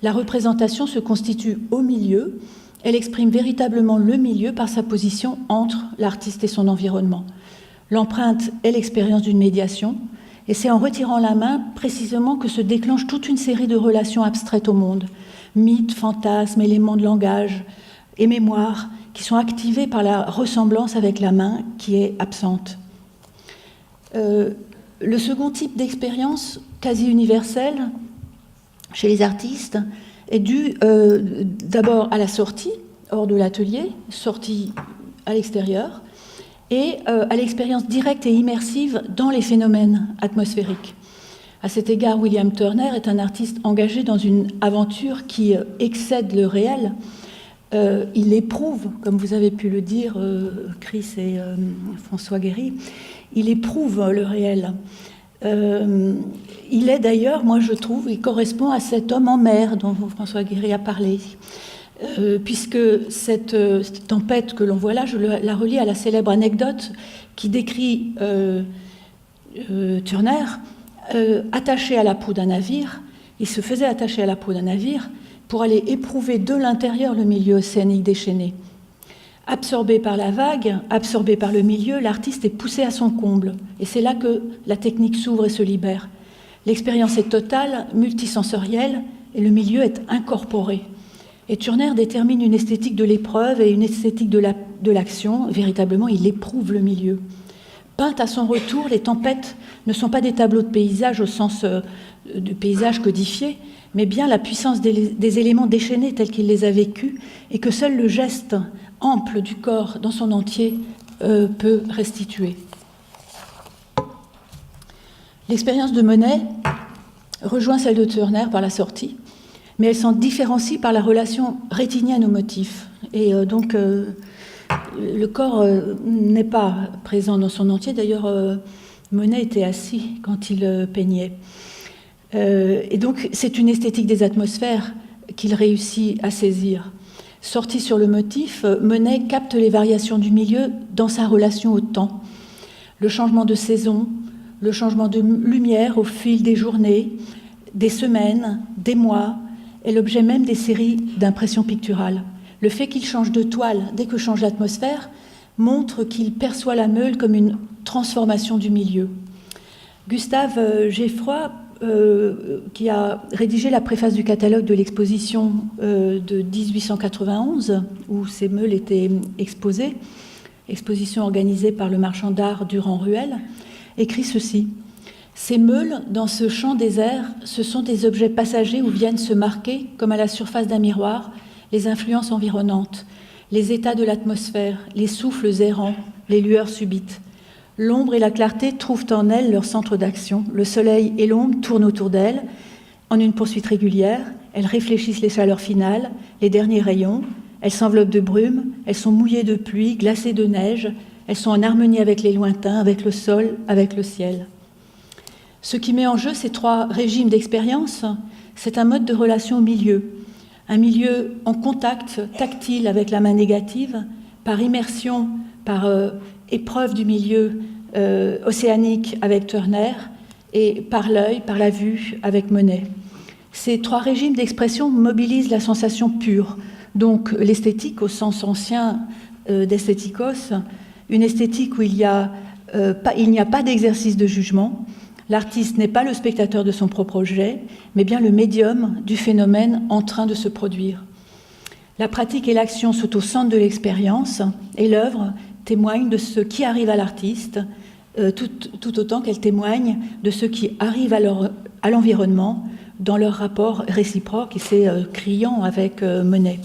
La représentation se constitue au milieu, elle exprime véritablement le milieu par sa position entre l'artiste et son environnement. L'empreinte est l'expérience d'une médiation, et c'est en retirant la main précisément que se déclenche toute une série de relations abstraites au monde, mythes, fantasmes, éléments de langage et mémoire, qui sont activés par la ressemblance avec la main qui est absente. Le second type d'expérience, quasi universelle, chez les artistes, est dû d'abord à la sortie, hors de l'atelier, sortie à l'extérieur, et à l'expérience directe et immersive dans les phénomènes atmosphériques. À cet égard, William Turner est un artiste engagé dans une aventure qui excède le réel. Il éprouve, comme vous avez pu le dire, Chris et François Guéry, il éprouve le réel. Il est d'ailleurs, moi je trouve, il correspond à cet homme en mer dont François Guéry a parlé. Puisque cette tempête que l'on voit là, je la relie à la célèbre anecdote qui décrit Turner attaché à la proue d'un navire. Il se faisait attacher à la proue d'un navire pour aller éprouver de l'intérieur le milieu océanique déchaîné. Absorbé par la vague, absorbé par le milieu, l'artiste est poussé à son comble. Et c'est là que la technique s'ouvre et se libère. L'expérience est totale, multisensorielle, et le milieu est incorporé. Et Turner détermine une esthétique de l'épreuve et une esthétique de l'action. Véritablement, il éprouve le milieu. Peintes à son retour, les tempêtes ne sont pas des tableaux de paysage au sens de paysage codifié, mais bien la puissance des éléments déchaînés tels qu'il les a vécus, et que seul le geste ample du corps dans son entier peut restituer. L'expérience de Monet rejoint celle de Turner par la sortie, mais elle s'en différencie par la relation rétinienne au motif. Et donc, le corps n'est pas présent dans son entier. D'ailleurs, Monet était assis quand il peignait. Et donc, c'est une esthétique des atmosphères qu'il réussit à saisir. Sorti sur le motif, Monet capte les variations du milieu dans sa relation au temps. Le changement de saison, le changement de lumière au fil des journées, des semaines, des mois, est l'objet même des séries d'impressions picturales. Le fait qu'il change de toile dès que change l'atmosphère montre qu'il perçoit la meule comme une transformation du milieu. Gustave Geffroy, qui a rédigé la préface du catalogue de l'exposition de 1891, où ces meules étaient exposées, exposition organisée par le marchand d'art Durand-Ruel, écrit ceci. Ces meules, dans ce champ désert, ce sont des objets passagers où viennent se marquer, comme à la surface d'un miroir, les influences environnantes, les états de l'atmosphère, les souffles errants, les lueurs subites. L'ombre et la clarté trouvent en elles leur centre d'action. Le soleil et l'ombre tournent autour d'elles en une poursuite régulière. Elles réfléchissent les chaleurs finales, les derniers rayons. Elles s'enveloppent de brume, elles sont mouillées de pluie, glacées de neige. Elles sont en harmonie avec les lointains, avec le sol, avec le ciel. Ce qui met en jeu ces trois régimes d'expérience, c'est un mode de relation au milieu. Un milieu en contact tactile avec la main négative, par immersion, par épreuve du milieu océanique avec Turner, et par l'œil, par la vue avec Monet. Ces trois régimes d'expression mobilisent la sensation pure, donc l'esthétique au sens ancien d'esthétikos, une esthétique où il n'y a pas d'exercice de jugement. L'artiste n'est pas le spectateur de son propre objet, mais bien le médium du phénomène en train de se produire. La pratique et l'action sont au centre de l'expérience, et l'œuvre témoigne de ce qui arrive à l'artiste, tout autant qu'elle témoigne de ce qui arrive à l'environnement dans leur rapport réciproque, et c'est criant avec Monet.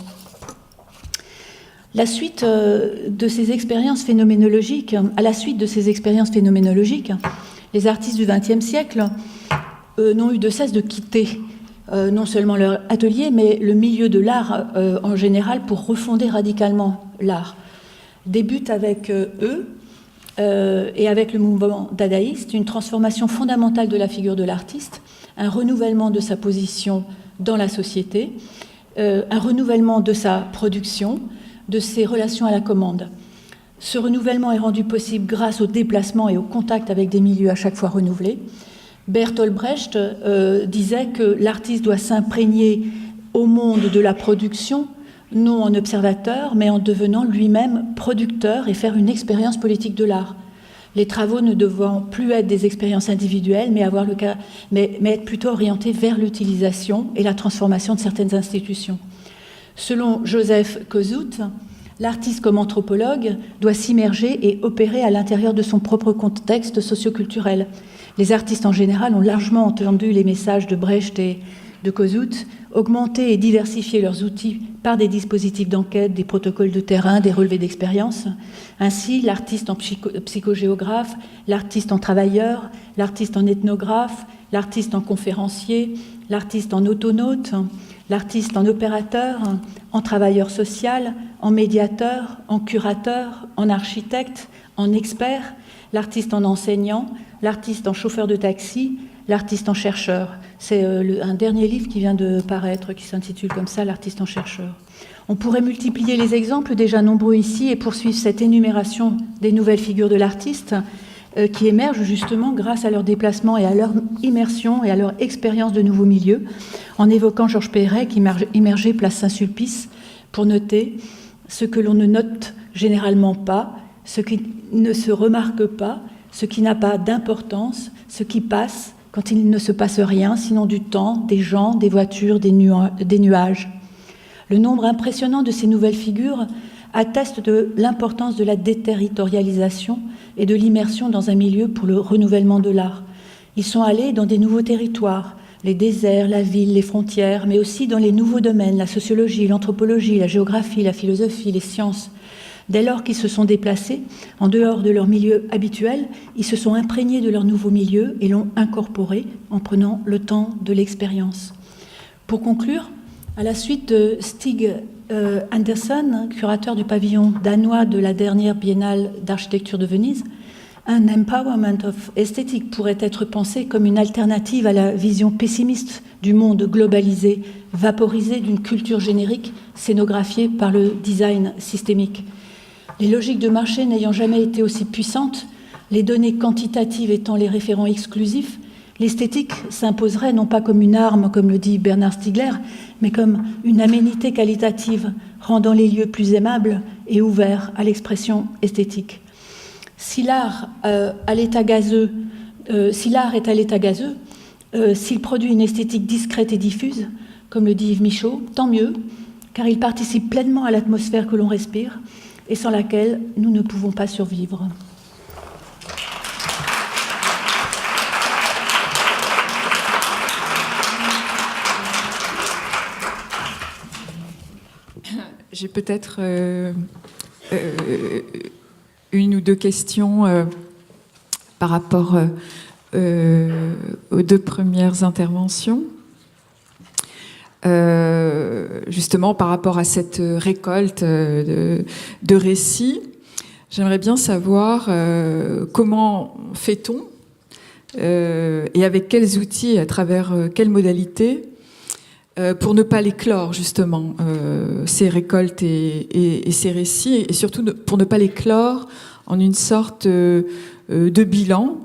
À la suite de ces expériences phénoménologiques, les artistes du XXe siècle n'ont eu de cesse de quitter non seulement leur atelier, mais le milieu de l'art en général pour refonder radicalement l'art. Débute avec eux et avec le mouvement dadaïste une transformation fondamentale de la figure de l'artiste, un renouvellement de sa position dans la société, un renouvellement de sa production, de ses relations à la commande. Ce renouvellement est rendu possible grâce au déplacement et au contact avec des milieux à chaque fois renouvelés. Bertolt Brecht disait que l'artiste doit s'imprégner au monde de la production, non en observateur, mais en devenant lui-même producteur et faire une expérience politique de l'art. Les travaux ne devant plus être des expériences individuelles, mais être plutôt orientés vers l'utilisation et la transformation de certaines institutions. Selon Joseph Kosuth, l'artiste comme anthropologue doit s'immerger et opérer à l'intérieur de son propre contexte socioculturel. Les artistes en général ont largement entendu les messages de Brecht et de Kosuth, augmenter et diversifier leurs outils par des dispositifs d'enquête, des protocoles de terrain, des relevés d'expérience. Ainsi, l'artiste en psychogéographe, l'artiste en travailleur, l'artiste en ethnographe, l'artiste en conférencier, l'artiste en autonaute, l'artiste en opérateur, en travailleur social, en médiateur, en curateur, en architecte, en expert, l'artiste en enseignant, l'artiste en chauffeur de taxi, l'artiste en chercheur. C'est un dernier livre qui vient de paraître, qui s'intitule comme ça, l'artiste en chercheur. On pourrait multiplier les exemples déjà nombreux ici et poursuivre cette énumération des nouvelles figures de l'artiste qui émergent justement grâce à leur déplacement et à leur immersion et à leur expérience de nouveaux milieux, en évoquant Georges Perec qui immergeait place Saint-Sulpice pour noter ce que l'on ne note généralement pas, ce qui ne se remarque pas, ce qui n'a pas d'importance, ce qui passe quand il ne se passe rien, sinon du temps, des gens, des voitures, des nuages. Le nombre impressionnant de ces nouvelles figures atteste de l'importance de la déterritorialisation et de l'immersion dans un milieu pour le renouvellement de l'art. Ils sont allés dans des nouveaux territoires, les déserts, la ville, les frontières, mais aussi dans les nouveaux domaines, la sociologie, l'anthropologie, la géographie, la philosophie, les sciences. Dès lors qu'ils se sont déplacés, en dehors de leur milieu habituel, ils se sont imprégnés de leur nouveau milieu et l'ont incorporé en prenant le temps de l'expérience. Pour conclure, à la suite de Stig Andersen, curateur du pavillon danois de la dernière biennale d'architecture de Venise, un empowerment of aesthetic pourrait être pensé comme une alternative à la vision pessimiste du monde globalisé, vaporisé d'une culture générique scénographiée par le design systémique. Les logiques de marché n'ayant jamais été aussi puissantes, les données quantitatives étant les référents exclusifs, l'esthétique s'imposerait non pas comme une arme, comme le dit Bernard Stiegler, mais comme une aménité qualitative, rendant les lieux plus aimables et ouverts à l'expression esthétique. Si l'art est à l'état gazeux, s'il produit une esthétique discrète et diffuse, comme le dit Yves Michaud, tant mieux, car il participe pleinement à l'atmosphère que l'on respire et sans laquelle nous ne pouvons pas survivre. J'ai peut-être une ou deux questions par rapport aux deux premières interventions. Justement, par rapport à cette récolte de récits, j'aimerais bien savoir comment fait-on et avec quels outils, à travers quelles modalités, pour ne pas les clore, justement, ces récoltes et ces récits, et surtout pour ne pas les clore en une sorte de bilan,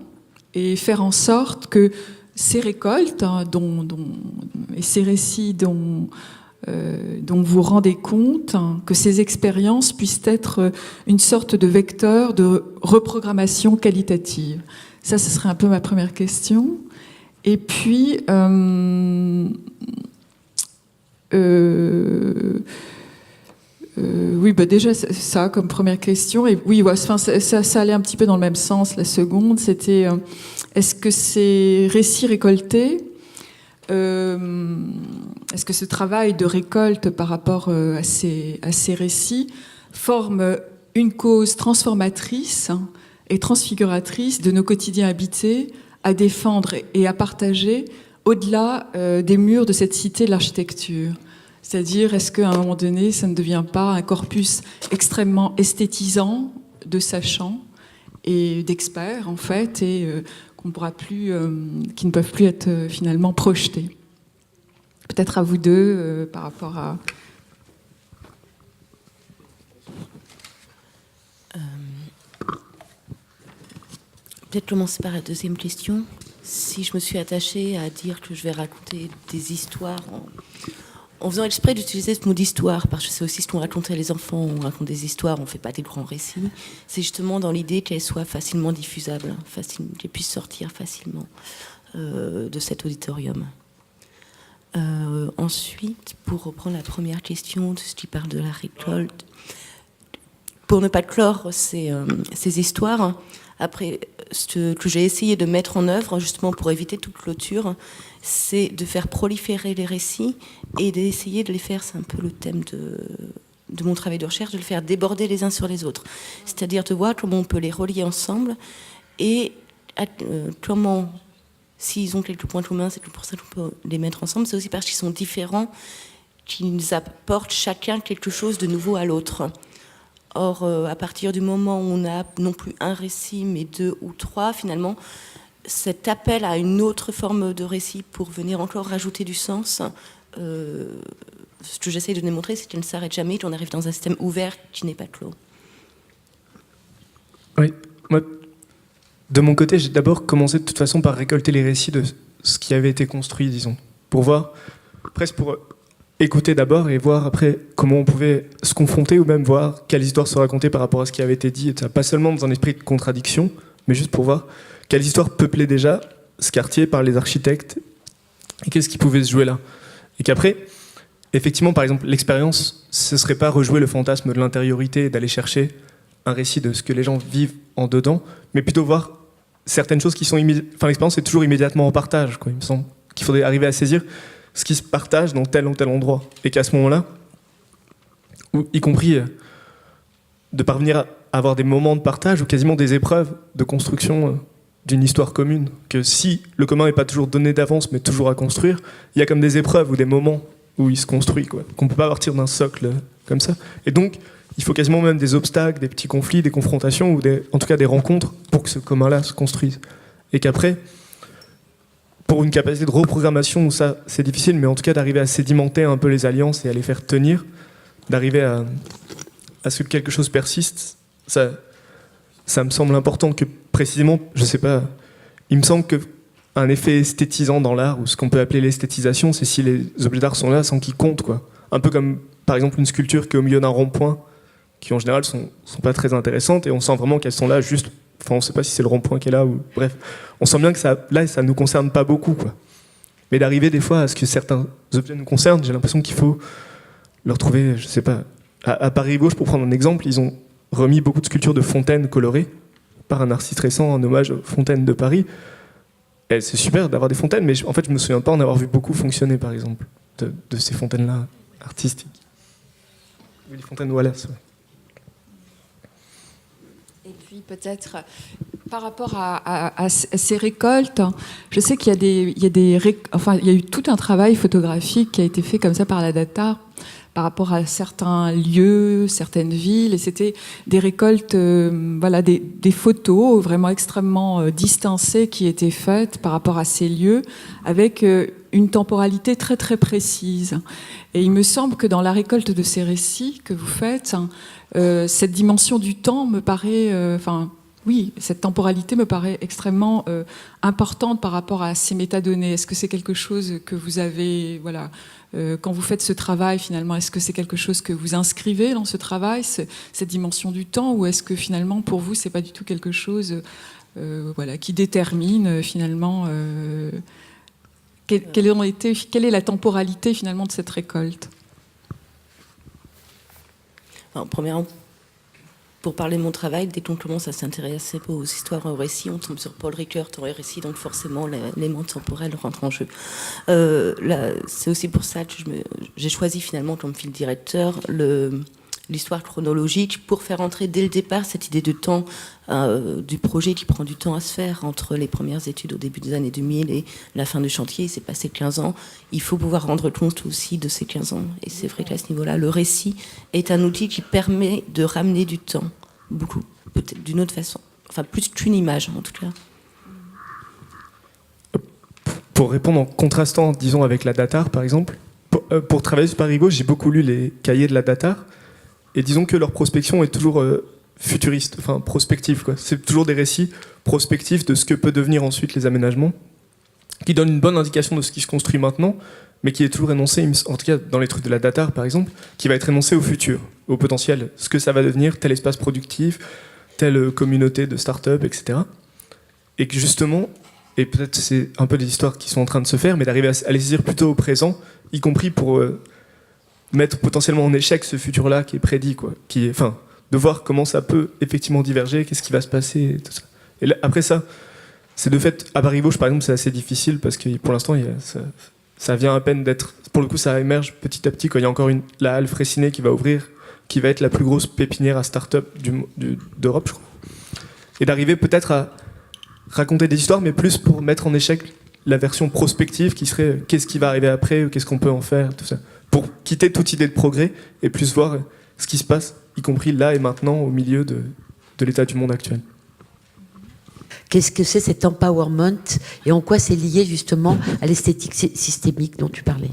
et faire en sorte que ces récoltes et ces récits dont vous rendez compte, que ces expériences puissent être une sorte de vecteur de reprogrammation qualitative. Ça, ce serait un peu ma première question. Et puis... oui, déjà ça comme première question. Et oui, ça allait un petit peu dans le même sens. La seconde, c'était est-ce que ces récits récoltés, est-ce que ce travail de récolte par rapport à ces récits forme une cause transformatrice et transfiguratrice de nos quotidiens habités, à défendre et à partager au-delà des murs de cette cité de l'architecture? C'est-à-dire, est-ce qu'à un moment donné, ça ne devient pas un corpus extrêmement esthétisant de sachants et d'experts, en fait, et qu'on pourra plus, qui ne peuvent plus être finalement projetés? Peut-être à vous deux, par rapport à... Peut-être commencer par la deuxième question. Si je me suis attachée à dire que je vais raconter des histoires en faisant exprès d'utiliser ce mot d'histoire, parce que c'est aussi ce qu'on racontait les enfants, on raconte des histoires, on ne fait pas des grands récits, c'est justement dans l'idée qu'elles soient facilement diffusables, qu'elles puissent sortir facilement de cet auditorium. Ensuite, pour reprendre la première question de ce qui parle de la récolte, pour ne pas clore ces histoires, après, ce que j'ai essayé de mettre en œuvre, justement pour éviter toute clôture, c'est de faire proliférer les récits et d'essayer de les faire, c'est un peu le thème de mon travail de recherche, de les faire déborder les uns sur les autres. C'est-à-dire de voir comment on peut les relier ensemble et comment, s'ils ont quelques points communs, c'est pour ça qu'on peut les mettre ensemble, c'est aussi parce qu'ils sont différents qu'ils apportent chacun quelque chose de nouveau à l'autre. Or, à partir du moment où on a non plus un récit, mais 2 ou 3, finalement, cet appel à une autre forme de récit pour venir encore rajouter du sens, ce que j'essaie de démontrer, c'est qu'il ne s'arrête jamais, qu'on arrive dans un système ouvert qui n'est pas clos. Oui, moi, de mon côté, j'ai d'abord commencé de toute façon par récolter les récits de ce qui avait été construit, disons, pour voir, presque pour... écouter d'abord et voir après comment on pouvait se confronter ou même voir quelles histoires se racontaient par rapport à ce qui avait été dit, et ça, pas seulement dans un esprit de contradiction, mais juste pour voir quelles histoires peuplaient déjà ce quartier par les architectes et qu'est-ce qui pouvait se jouer là. Et qu'après, effectivement, par exemple, l'expérience, ce serait pas rejouer le fantasme de l'intériorité, d'aller chercher un récit de ce que les gens vivent en dedans, mais plutôt voir certaines choses qui sont l'expérience est toujours immédiatement en partage, quoi. Il me semble qu'il faudrait arriver à saisir ce qui se partage dans tel ou tel endroit, et qu'à ce moment-là, y compris de parvenir à avoir des moments de partage ou quasiment des épreuves de construction d'une histoire commune, que si le commun n'est pas toujours donné d'avance mais toujours à construire, il y a comme des épreuves ou des moments où il se construit, quoi, qu'on ne peut pas partir d'un socle comme ça. Et donc, il faut quasiment même des obstacles, des petits conflits, des confrontations, ou en tout cas des rencontres pour que ce commun-là se construise. Et qu'après, pour une capacité de reprogrammation, ça c'est difficile, mais en tout cas d'arriver à sédimenter un peu les alliances et à les faire tenir, d'arriver à ce que quelque chose persiste, ça me semble important que précisément, je sais pas, il me semble qu'un effet esthétisant dans l'art, ou ce qu'on peut appeler l'esthétisation, c'est si les objets d'art sont là sans qu'ils comptent, quoi. Un peu comme par exemple une sculpture qui est au milieu d'un rond-point, qui en général sont pas très intéressantes, et on sent vraiment qu'elles sont là juste, enfin on sait pas si c'est le rond-point qui est là, ou bref, on sent bien que ça nous concerne pas beaucoup, quoi. Mais d'arriver des fois à ce que certains objets nous concernent, j'ai l'impression qu'il faut leur trouver, je sais pas, à Paris-Gauche, pour prendre un exemple, ils ont remis beaucoup de sculptures de fontaines colorées par un artiste récent en hommage aux fontaines de Paris. Et c'est super d'avoir des fontaines, mais en fait je me souviens pas en avoir vu beaucoup fonctionner, par exemple, de ces fontaines-là artistiques. Ou les fontaines Wallace, ouais. Et puis peut-être par rapport à ces récoltes, je sais qu'il y a eu tout un travail photographique qui a été fait comme ça par la Data par rapport à certains lieux, certaines villes, et c'était des récoltes, des photos vraiment extrêmement distancées qui étaient faites par rapport à ces lieux, avec une temporalité très très précise. Et il me semble que dans la récolte de ces récits que vous faites, cette dimension du temps me paraît, cette temporalité me paraît extrêmement importante par rapport à ces métadonnées. Est-ce que c'est quelque chose que vous avez, quand vous faites ce travail finalement, est-ce que c'est quelque chose que vous inscrivez dans ce travail, cette dimension du temps, ou est-ce que finalement pour vous c'est pas du tout quelque chose qui détermine finalement quelle est la temporalité finalement de cette récolte? Alors, premièrement, pour parler de mon travail, dès qu'on commence à s'intéresser aux histoires, aux récits, on tombe sur Paul Ricoeur dans les récits, donc forcément l'élément temporel rentre en jeu. C'est aussi pour ça que j'ai choisi finalement comme fil directeur l'histoire chronologique pour faire entrer dès le départ cette idée de temps du projet qui prend du temps à se faire entre les premières études au début des années 2000 et la fin du chantier. Il s'est passé 15 ans. Il faut pouvoir rendre compte aussi de ces 15 ans. Et c'est vrai qu'à ce niveau-là, le récit est un outil qui permet de ramener du temps, beaucoup, peut-être d'une autre façon. Enfin, plus qu'une image, en tout cas. Pour répondre en contrastant, disons, avec la Datar, par exemple, pour travailler sur Paris-Gauche, j'ai beaucoup lu les cahiers de la Datar. Et disons que leur prospection est toujours futuriste, enfin prospective, quoi. C'est toujours des récits prospectifs de ce que peut devenir ensuite les aménagements, qui donnent une bonne indication de ce qui se construit maintenant, mais qui est toujours énoncé, en tout cas dans les trucs de la Datar par exemple, qui va être énoncé au futur, au potentiel, ce que ça va devenir, tel espace productif, telle communauté de start-up, etc. Et que justement, et peut-être c'est un peu des histoires qui sont en train de se faire, mais d'arriver à les saisir plutôt au présent, y compris pour mettre potentiellement en échec ce futur-là qui est prédit, quoi. De voir comment ça peut effectivement diverger, qu'est-ce qui va se passer, tout ça. Et là, après ça, c'est de fait, à Paris-Gauche, par exemple, c'est assez difficile parce que pour l'instant, ça vient à peine d'être... Pour le coup, ça émerge petit à petit quand il y a encore la halle Fraissinet qui va ouvrir, qui va être la plus grosse pépinière à start-up d'Europe, je crois. Et d'arriver peut-être à raconter des histoires, mais plus pour mettre en échec la version prospective qui serait qu'est-ce qui va arriver après, ou qu'est-ce qu'on peut en faire, tout ça. Pour quitter toute idée de progrès et plus voir ce qui se passe, y compris là et maintenant, au milieu de l'état du monde actuel. Qu'est-ce que c'est cet empowerment et en quoi c'est lié justement à l'esthétique systémique dont tu parlais?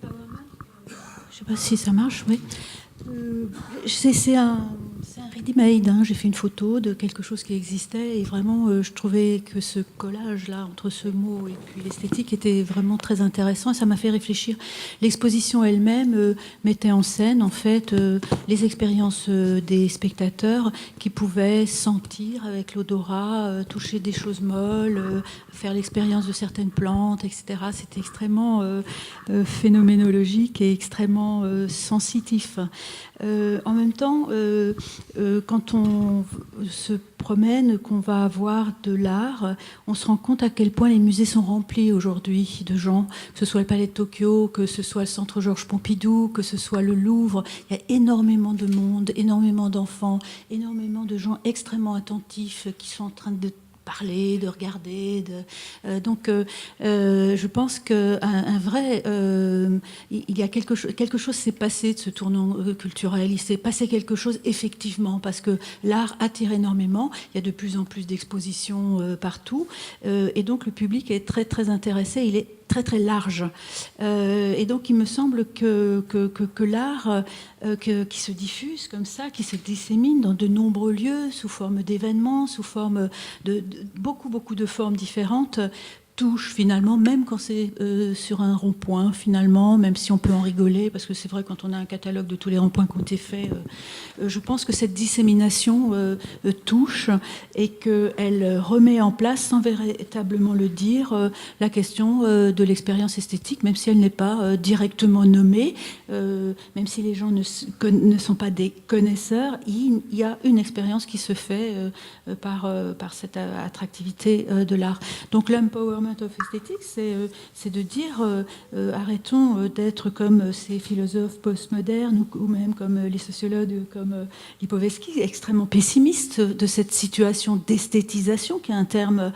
Je ne sais pas si ça marche, oui. C'est un ready-made, hein. J'ai fait une photo de quelque chose qui existait et vraiment, je trouvais que ce collage-là entre ce mot et puis l'esthétique était vraiment très intéressant et ça m'a fait réfléchir. L'exposition elle-même mettait en scène, en fait, les expériences des spectateurs qui pouvaient sentir avec l'odorat, toucher des choses molles, faire l'expérience de certaines plantes, etc. C'était extrêmement phénoménologique et extrêmement sensitif. En même temps, quand on se promène, qu'on va voir de l'art, on se rend compte à quel point les musées sont remplis aujourd'hui de gens, que ce soit le Palais de Tokyo, que ce soit le Centre Georges Pompidou, que ce soit le Louvre. Il y a énormément de monde, énormément d'enfants, énormément de gens extrêmement attentifs qui sont en train de parler, de regarder. Donc, je pense qu'un vrai... il y a quelque chose s'est passé de ce tournant culturel. Il s'est passé quelque chose, effectivement, parce que l'art attire énormément. Il y a de plus en plus d'expositions partout. Et donc, le public est très, très intéressé. Il est très très large. Et donc il me semble que l'art qui se diffuse comme ça, qui se dissémine dans de nombreux lieux, sous forme d'événements, sous forme de beaucoup de formes différentes, touche finalement, même quand c'est sur un rond-point, finalement, même si on peut en rigoler, parce que c'est vrai, quand on a un catalogue de tous les ronds-points qui ont été faits, je pense que cette dissémination touche et qu'elle remet en place, sans véritablement le dire, la question de l'expérience esthétique, même si elle n'est pas directement nommée, même si les gens ne sont pas des connaisseurs, il y a une expérience qui se fait par cette attractivité de l'art. Donc l'empowerment of aesthetics, c'est de dire arrêtons d'être comme ces philosophes postmodernes ou même comme les sociologues comme Lipovetsky, extrêmement pessimistes de cette situation d'esthétisation qui est un terme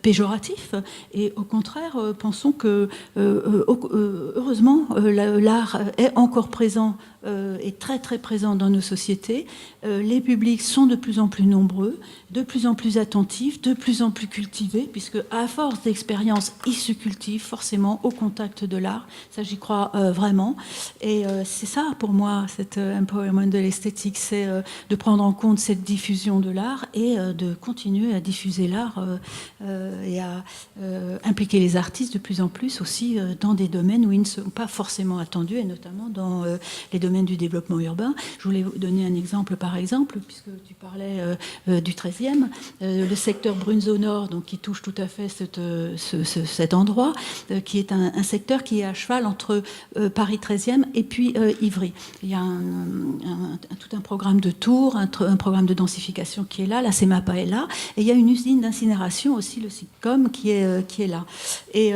péjoratif, et au contraire pensons que heureusement l'art est encore présent est très très présent dans nos sociétés. Les publics sont de plus en plus nombreux, de plus en plus attentifs, de plus en plus cultivés, puisque à force d'expérience, ils se cultivent forcément au contact de l'art. Ça, j'y crois vraiment. Et c'est ça, pour moi, cet empowerment de l'esthétique, c'est de prendre en compte cette diffusion de l'art et de continuer à diffuser l'art et à impliquer les artistes de plus en plus aussi dans des domaines où ils ne sont pas forcément attendus, et notamment dans les domaines du développement urbain. Je voulais vous donner un exemple, par exemple, puisque tu parlais du 13e, le secteur Brunzeau-Nord, donc qui touche tout à fait cet endroit, qui est un secteur qui est à cheval entre Paris 13e et puis Ivry. Il y a tout un programme de tours, un programme de densification qui est là, la CEMAPA est là, et il y a une usine d'incinération aussi, le SICCOM, qui est là. Et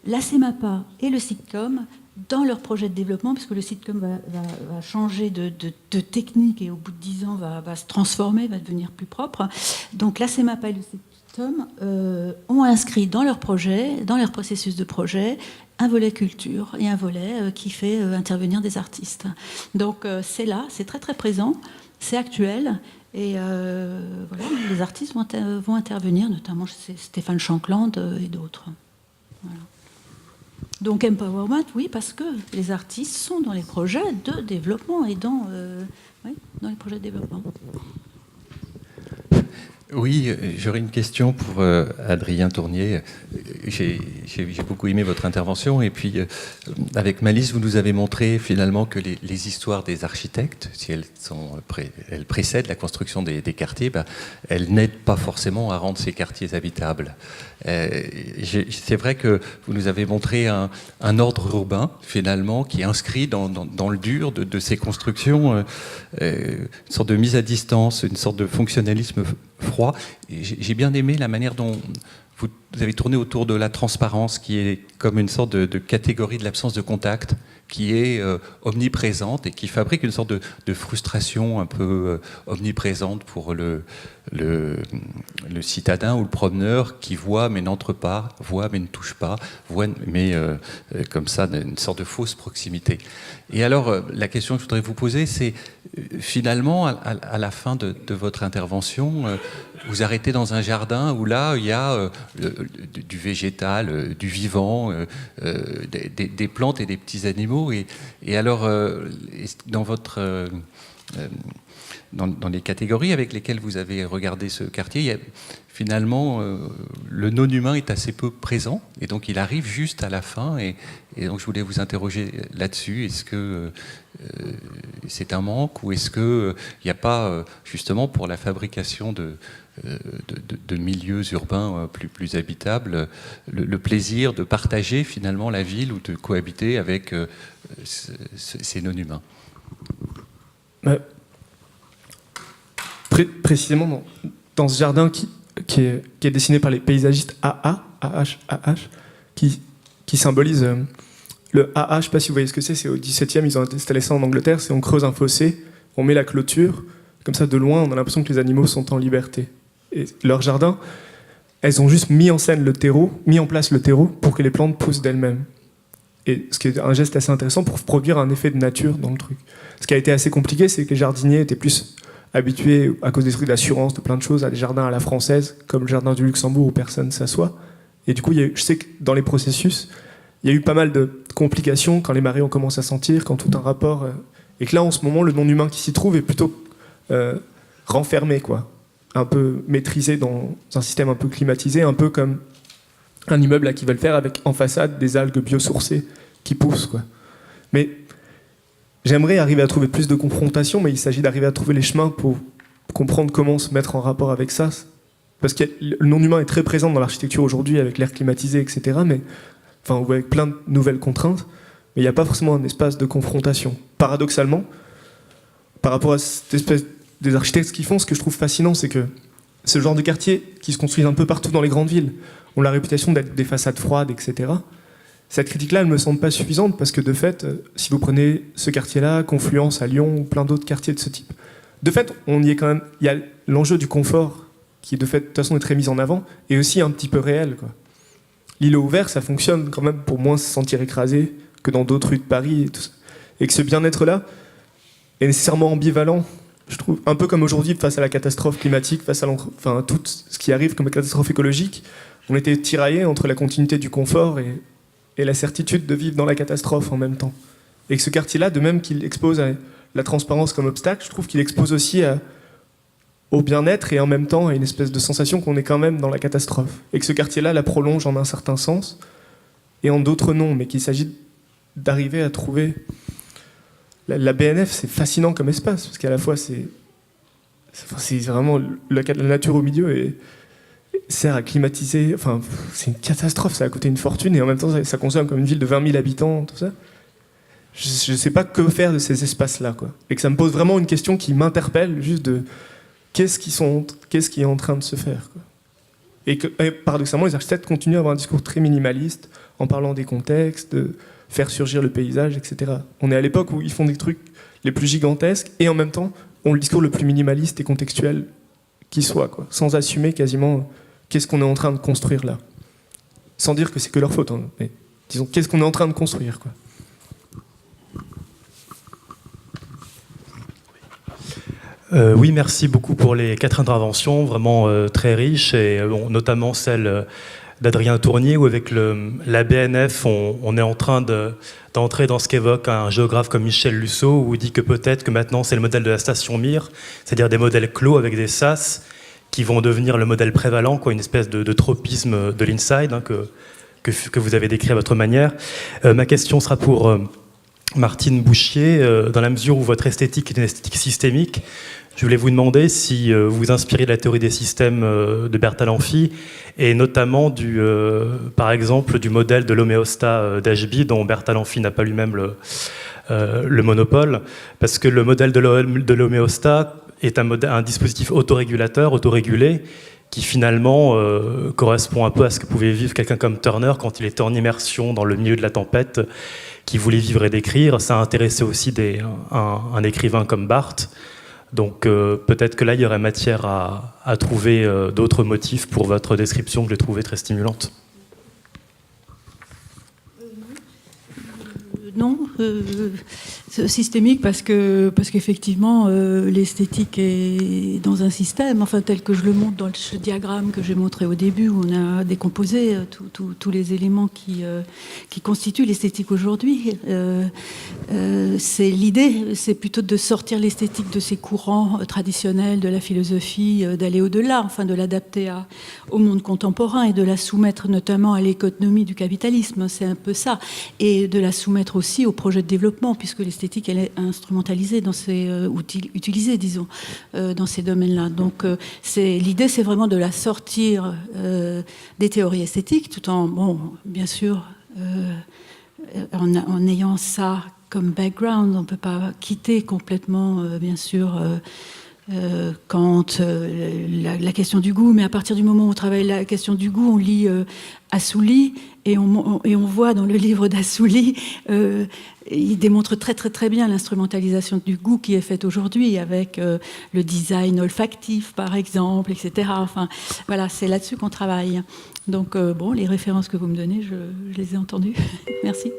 la CEMAPA et le SICCOM, dans leur projet de développement, puisque le SICCOM va changer de technique et au bout de 10 ans va se transformer, va devenir plus propre. Donc la CEMAPA et le SICCOM ont inscrit dans leur projet, dans leur processus de projet, un volet culture et un volet qui fait intervenir des artistes. Donc c'est là, c'est très très présent, c'est actuel. Et voilà, les artistes vont intervenir, notamment Stéphane Shankland et d'autres. Voilà. Donc empowerment, oui, parce que les artistes sont dans les projets de développement et dans les projets de développement. Oui, j'aurais une question pour Adrien Tournier. J'ai beaucoup aimé votre intervention, et puis avec Malice, vous nous avez montré finalement que les histoires des architectes, si elles précèdent la construction des quartiers, elles n'aident pas forcément à rendre ces quartiers habitables. C'est vrai que vous nous avez montré un ordre urbain finalement qui est inscrit dans le dur de ces constructions, une sorte de mise à distance, une sorte de fonctionnalisme froid. J'ai bien aimé la manière dont vous avez tourné autour de la transparence, qui est comme une sorte de catégorie de l'absence de contact, qui est omniprésente et qui fabrique une sorte de frustration un peu omniprésente pour le citadin ou le promeneur qui voit mais n'entre pas, voit mais ne touche pas, voit mais comme ça, une sorte de fausse proximité. Et alors, la question que je voudrais vous poser, c'est finalement, à la fin de votre intervention, vous arrêtez dans un jardin où là, il y a du végétal, du vivant, des plantes et des petits animaux. Et alors, dans votre dans les catégories avec lesquelles vous avez regardé ce quartier, finalement, le non-humain est assez peu présent, et donc il arrive juste à la fin, et donc je voulais vous interroger là-dessus. Est-ce que c'est un manque, ou est-ce qu'il n'y a pas, justement, pour la fabrication de milieux urbains plus habitables, le plaisir de partager finalement la ville ou de cohabiter avec ces non-humains? Précisément dans ce jardin qui est dessiné par les paysagistes AH, qui symbolise le AA, je ne sais pas si vous voyez ce que c'est au 17e, ils ont installé ça en Angleterre, c'est on creuse un fossé, on met la clôture, comme ça de loin on a l'impression que les animaux sont en liberté. Et leur jardin, elles ont juste mis en place le terreau pour que les plantes poussent d'elles-mêmes. Et ce qui est un geste assez intéressant pour produire un effet de nature dans le truc. Ce qui a été assez compliqué, c'est que les jardiniers étaient plus habitués, à cause des trucs d'assurance, de plein de choses, à des jardins à la française, comme le jardin du Luxembourg où personne ne s'assoit. Et du coup, je sais que dans les processus, il y a eu pas mal de complications quand les marées ont commencé à sentir, quand tout un rapport... et que là, en ce moment, le non-humain qui s'y trouve est plutôt renfermé, quoi. Un peu maîtrisé dans un système un peu climatisé, un peu comme un immeuble là, qui veulent faire avec en façade des algues biosourcées qui poussent, quoi. Mais j'aimerais arriver à trouver plus de confrontation, mais il s'agit d'arriver à trouver les chemins pour comprendre comment se mettre en rapport avec ça. Parce que le non-humain est très présent dans l'architecture aujourd'hui, avec l'air climatisé, etc. Mais, enfin, avec plein de nouvelles contraintes, mais il n'y a pas forcément un espace de confrontation. Paradoxalement, par rapport à cette espèce des architectes qui font, ce que je trouve fascinant, c'est que ce genre de quartier qui se construisent un peu partout dans les grandes villes ont la réputation d'être des façades froides, etc. Cette critique-là, elle ne me semble pas suffisante parce que, de fait, si vous prenez ce quartier-là, Confluence à Lyon ou plein d'autres quartiers de ce type, de fait, on y est quand même. Il y a l'enjeu du confort qui, de fait, de toute façon, est très mis en avant et aussi un petit peu réel, quoi. L'îlot ouvert, ça fonctionne quand même pour moins se sentir écrasé que dans d'autres rues de Paris et tout ça. Et que ce bien-être-là est nécessairement ambivalent, je trouve, un peu comme aujourd'hui face à la catastrophe climatique, face à tout ce qui arrive comme catastrophe écologique, on était tiraillés entre la continuité du confort et la certitude de vivre dans la catastrophe en même temps. Et que ce quartier-là, de même qu'il expose à la transparence comme obstacle, je trouve qu'il expose aussi au bien-être et en même temps à une espèce de sensation qu'on est quand même dans la catastrophe. Et que ce quartier-là la prolonge en un certain sens et en d'autres non, mais qu'il s'agit d'arriver à trouver... La BNF, c'est fascinant comme espace, parce qu'à la fois, c'est vraiment la nature au milieu et sert à climatiser. Enfin, c'est une catastrophe, ça a coûté une fortune, et en même temps, ça consomme comme une ville de 20 000 habitants, tout ça. Je ne sais pas que faire de ces espaces-là, quoi. Et que ça me pose vraiment une question qui m'interpelle, juste de qu'est-ce qui est en train de se faire, quoi. Et paradoxalement, les architectes continuent à avoir un discours très minimaliste, en parlant des contextes, de faire surgir le paysage, etc. On est à l'époque où ils font des trucs les plus gigantesques et en même temps ont le discours le plus minimaliste et contextuel qui soit, quoi, sans assumer quasiment qu'est-ce qu'on est en train de construire là. Sans dire que c'est que leur faute, hein, mais disons qu'est-ce qu'on est en train de construire, quoi. Oui, merci beaucoup pour les 4 interventions, vraiment très riches, et notamment celle d'Adrien Tournier, où avec la BNF, on est en train d'entrer dans ce qu'évoque un géographe comme Michel Lusseau, où il dit que peut-être que maintenant c'est le modèle de la station Mir, c'est-à-dire des modèles clos avec des sas qui vont devenir le modèle prévalent, quoi, une espèce de tropisme de l'inside, hein, que vous avez décrit à votre manière. Ma question sera pour Martine Bouchier, dans la mesure où votre esthétique est une esthétique systémique. Je voulais vous demander si vous vous inspirez de la théorie des systèmes de Bertalan Amphi, et notamment par exemple du modèle de l'homéostat d'Ashby, dont Bertalan Amphi n'a pas lui-même le monopole, parce que le modèle de l'homéostat est un dispositif autorégulateur, autorégulé, qui finalement correspond un peu à ce que pouvait vivre quelqu'un comme Turner quand il était en immersion dans le milieu de la tempête, qui voulait vivre et décrire. Ça a intéressé aussi un écrivain comme Barthes. Donc peut-être que là, il y aurait matière à trouver d'autres motifs pour votre description que j'ai trouvée très stimulante. Non, Systémique parce qu'effectivement, l'esthétique est dans un système, enfin tel que je le montre dans ce diagramme que j'ai montré au début, où on a décomposé tous les éléments qui constituent l'esthétique aujourd'hui. L'idée, c'est plutôt de sortir l'esthétique de ces courants traditionnels de la philosophie, d'aller au-delà, enfin de l'adapter au monde contemporain et de la soumettre notamment à l'économie du capitalisme, c'est un peu ça, et de la soumettre aussi au projet de développement, puisque l'esthétique, elle est instrumentalisée utilisée, disons, dans ces domaines-là. Donc, l'idée, c'est vraiment de la sortir des théories esthétiques, tout en, bon, bien sûr, en ayant ça comme background. On ne peut pas quitter complètement, bien sûr, Kant, la question du goût, mais à partir du moment où on travaille la question du goût, on lit Assouli, et on voit dans le livre d'Assouli, il démontre très très très bien l'instrumentalisation du goût qui est faite aujourd'hui avec le design olfactif par exemple, etc. Enfin voilà, c'est là-dessus qu'on travaille. Donc bon, les références que vous me donnez, je les ai entendues. Merci.